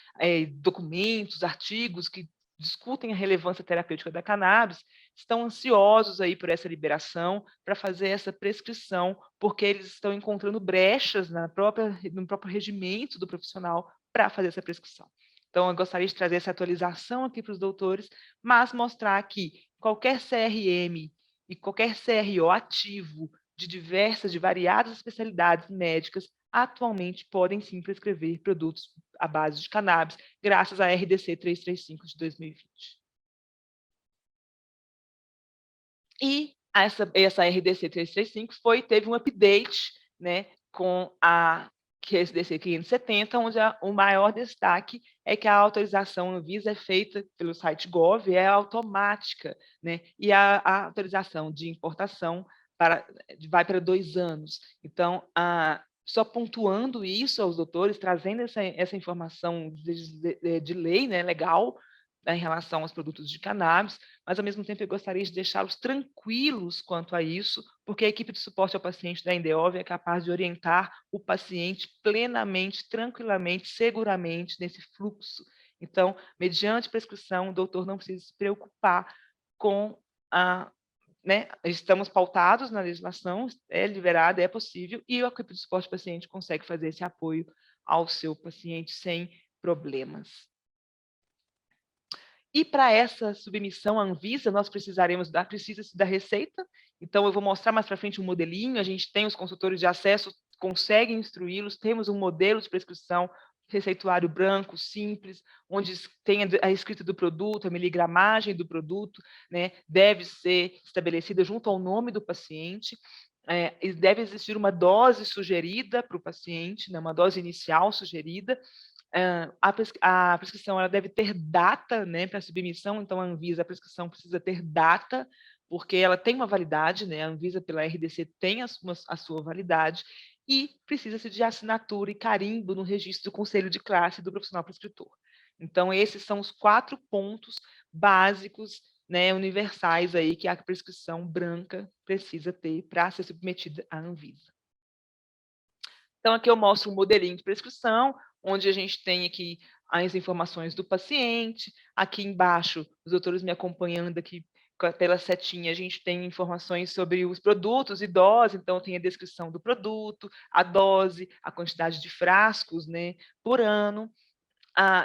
documentos, artigos que discutem a relevância terapêutica da cannabis, estão ansiosos aí por essa liberação, para fazer essa prescrição, porque eles estão encontrando brechas no próprio regimento do profissional para fazer essa prescrição. Então, eu gostaria de trazer essa atualização aqui para os doutores, mas mostrar que qualquer CRM e qualquer CRO ativo de variadas especialidades médicas atualmente podem sim prescrever produtos à base de cannabis, graças à RDC 335 de 2020. E essa RDC 335 teve um update, né, com a RDC 570, onde o maior destaque é que a autorização Anvisa é feita pelo site Gov, é automática, né, e a autorização de importação vai para 2 anos. Então, só pontuando isso aos doutores, trazendo essa informação de lei, né, legal, em relação aos produtos de cannabis, mas, ao mesmo tempo, eu gostaria de deixá-los tranquilos quanto a isso, porque a equipe de suporte ao paciente da Indeov é capaz de orientar o paciente plenamente, tranquilamente, seguramente nesse fluxo. Então, mediante prescrição, o doutor não precisa se preocupar com né, estamos pautados na legislação, é liberada, é possível, e a equipe de suporte ao paciente consegue fazer esse apoio ao seu paciente sem problemas. E para essa submissão à Anvisa, nós precisa-se da receita. Então, eu vou mostrar mais para frente um modelinho. A gente tem os consultores de acesso, conseguem instruí-los. Temos um modelo de prescrição, receituário branco, simples, onde tem a escrita do produto, a miligramagem do produto, né, deve ser estabelecida junto ao nome do paciente. E deve existir uma dose sugerida para o paciente, né, uma dose inicial sugerida. A prescrição ela deve ter data, né, para submissão, então a Anvisa, a prescrição precisa ter data, porque ela tem uma validade, né, a Anvisa pela RDC tem a sua validade, e precisa-se de assinatura e carimbo no registro do conselho de classe do profissional prescritor. Então, esses são os 4 pontos básicos, né, universais aí que a prescrição branca precisa ter para ser submetida à Anvisa. Então, aqui eu mostro um modelinho de prescrição, onde a gente tem aqui as informações do paciente. Aqui embaixo, os doutores me acompanhando aqui pela setinha, a gente tem informações sobre os produtos e dose, então tem a descrição do produto, a dose, a quantidade de frascos, né, por ano.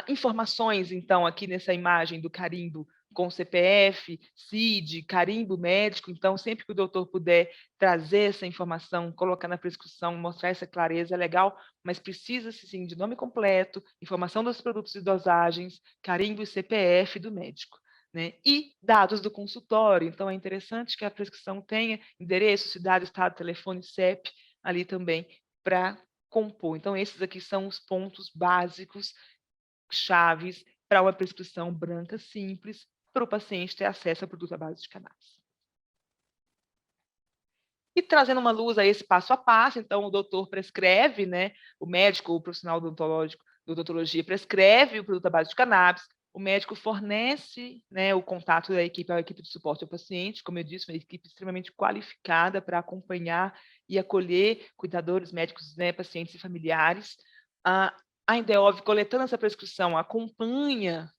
Informações, então, aqui nessa imagem do carimbo com CPF, CID, carimbo médico. Então, sempre que o doutor puder trazer essa informação, colocar na prescrição, mostrar essa clareza, é legal, mas precisa-se, sim, de nome completo, informação dos produtos e dosagens, carimbo e CPF do médico, né? E dados do consultório. Então, é interessante que a prescrição tenha endereço, cidade, estado, telefone, CEP, ali também, para compor. Então, esses aqui são os pontos básicos chaves para uma prescrição branca simples, para o paciente ter acesso ao produto à base de cannabis. E trazendo uma luz a esse passo a passo, então o doutor prescreve, né, o médico, o profissional odontológico, de odontologia, prescreve o produto à base de cannabis, o médico fornece, né, o contato da equipe, a equipe de suporte ao paciente, como eu disse, uma equipe extremamente qualificada para acompanhar e acolher cuidadores médicos, né, pacientes e familiares. A Indeov, coletando essa prescrição, acompanha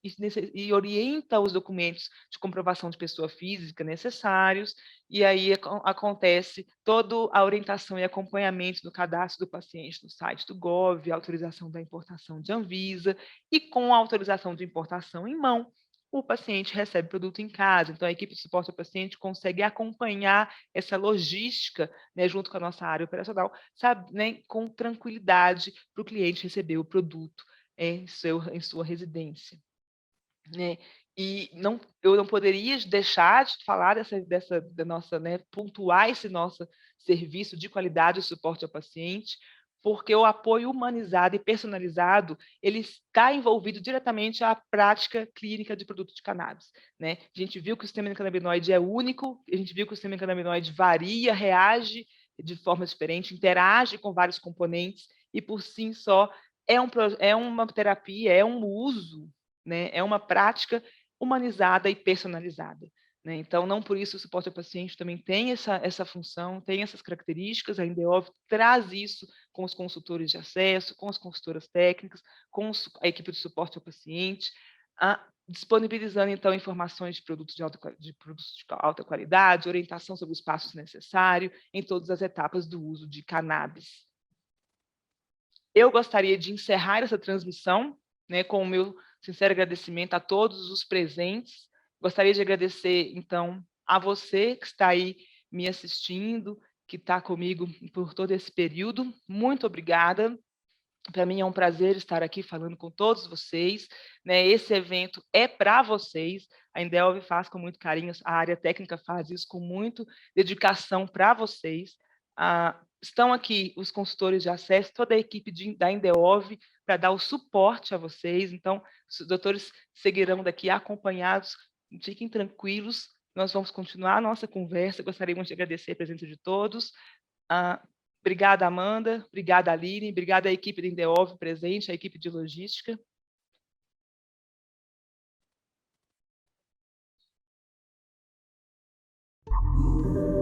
e orienta os documentos de comprovação de pessoa física necessários, e aí acontece toda a orientação e acompanhamento do cadastro do paciente no site do Gov, a autorização da importação de Anvisa, e com a autorização de importação em mão, o paciente recebe o produto em casa. Então, a equipe de suporte ao paciente consegue acompanhar essa logística, né, junto com a nossa área operacional, sabe, né, com tranquilidade para o cliente receber o produto em sua residência, né? E eu não poderia deixar de falar da nossa, né, pontuar esse nosso serviço de qualidade e suporte ao paciente, porque o apoio humanizado e personalizado, ele está envolvido diretamente à prática clínica de produto de cannabis, né? A gente viu que o sistema endocannabinoide é único, a gente viu que o sistema endocannabinoide varia, reage de forma diferente, interage com vários componentes, e por si só é uma terapia, é um uso, né, é uma prática humanizada e personalizada. Né? Então, não por isso o suporte ao paciente também tem essa função, tem essas características, a Indeov traz isso com os consultores de acesso, com as consultoras técnicas, com a equipe de suporte ao paciente, disponibilizando, então, informações de produtos de alta qualidade, orientação sobre os passos necessários em todas as etapas do uso de cannabis. Eu gostaria de encerrar essa transmissão, né, com o meu sincero agradecimento a todos os presentes. Gostaria de agradecer, então, a você que está aí me assistindo, que está comigo por todo esse período. Muito obrigada. Para mim é um prazer estar aqui falando com todos vocês. Né? Esse evento é para vocês. A Indeov faz com muito carinho, a área técnica faz isso com muita dedicação para vocês. Estão aqui os consultores de acesso, toda a equipe da Indeov para dar o suporte a vocês. Então, os doutores seguirão daqui acompanhados. Fiquem tranquilos, nós vamos continuar a nossa conversa. Gostaríamos de agradecer a presença de todos. Obrigada, Amanda. Obrigada, Aline. Obrigada à equipe da Indeov presente, à equipe de logística.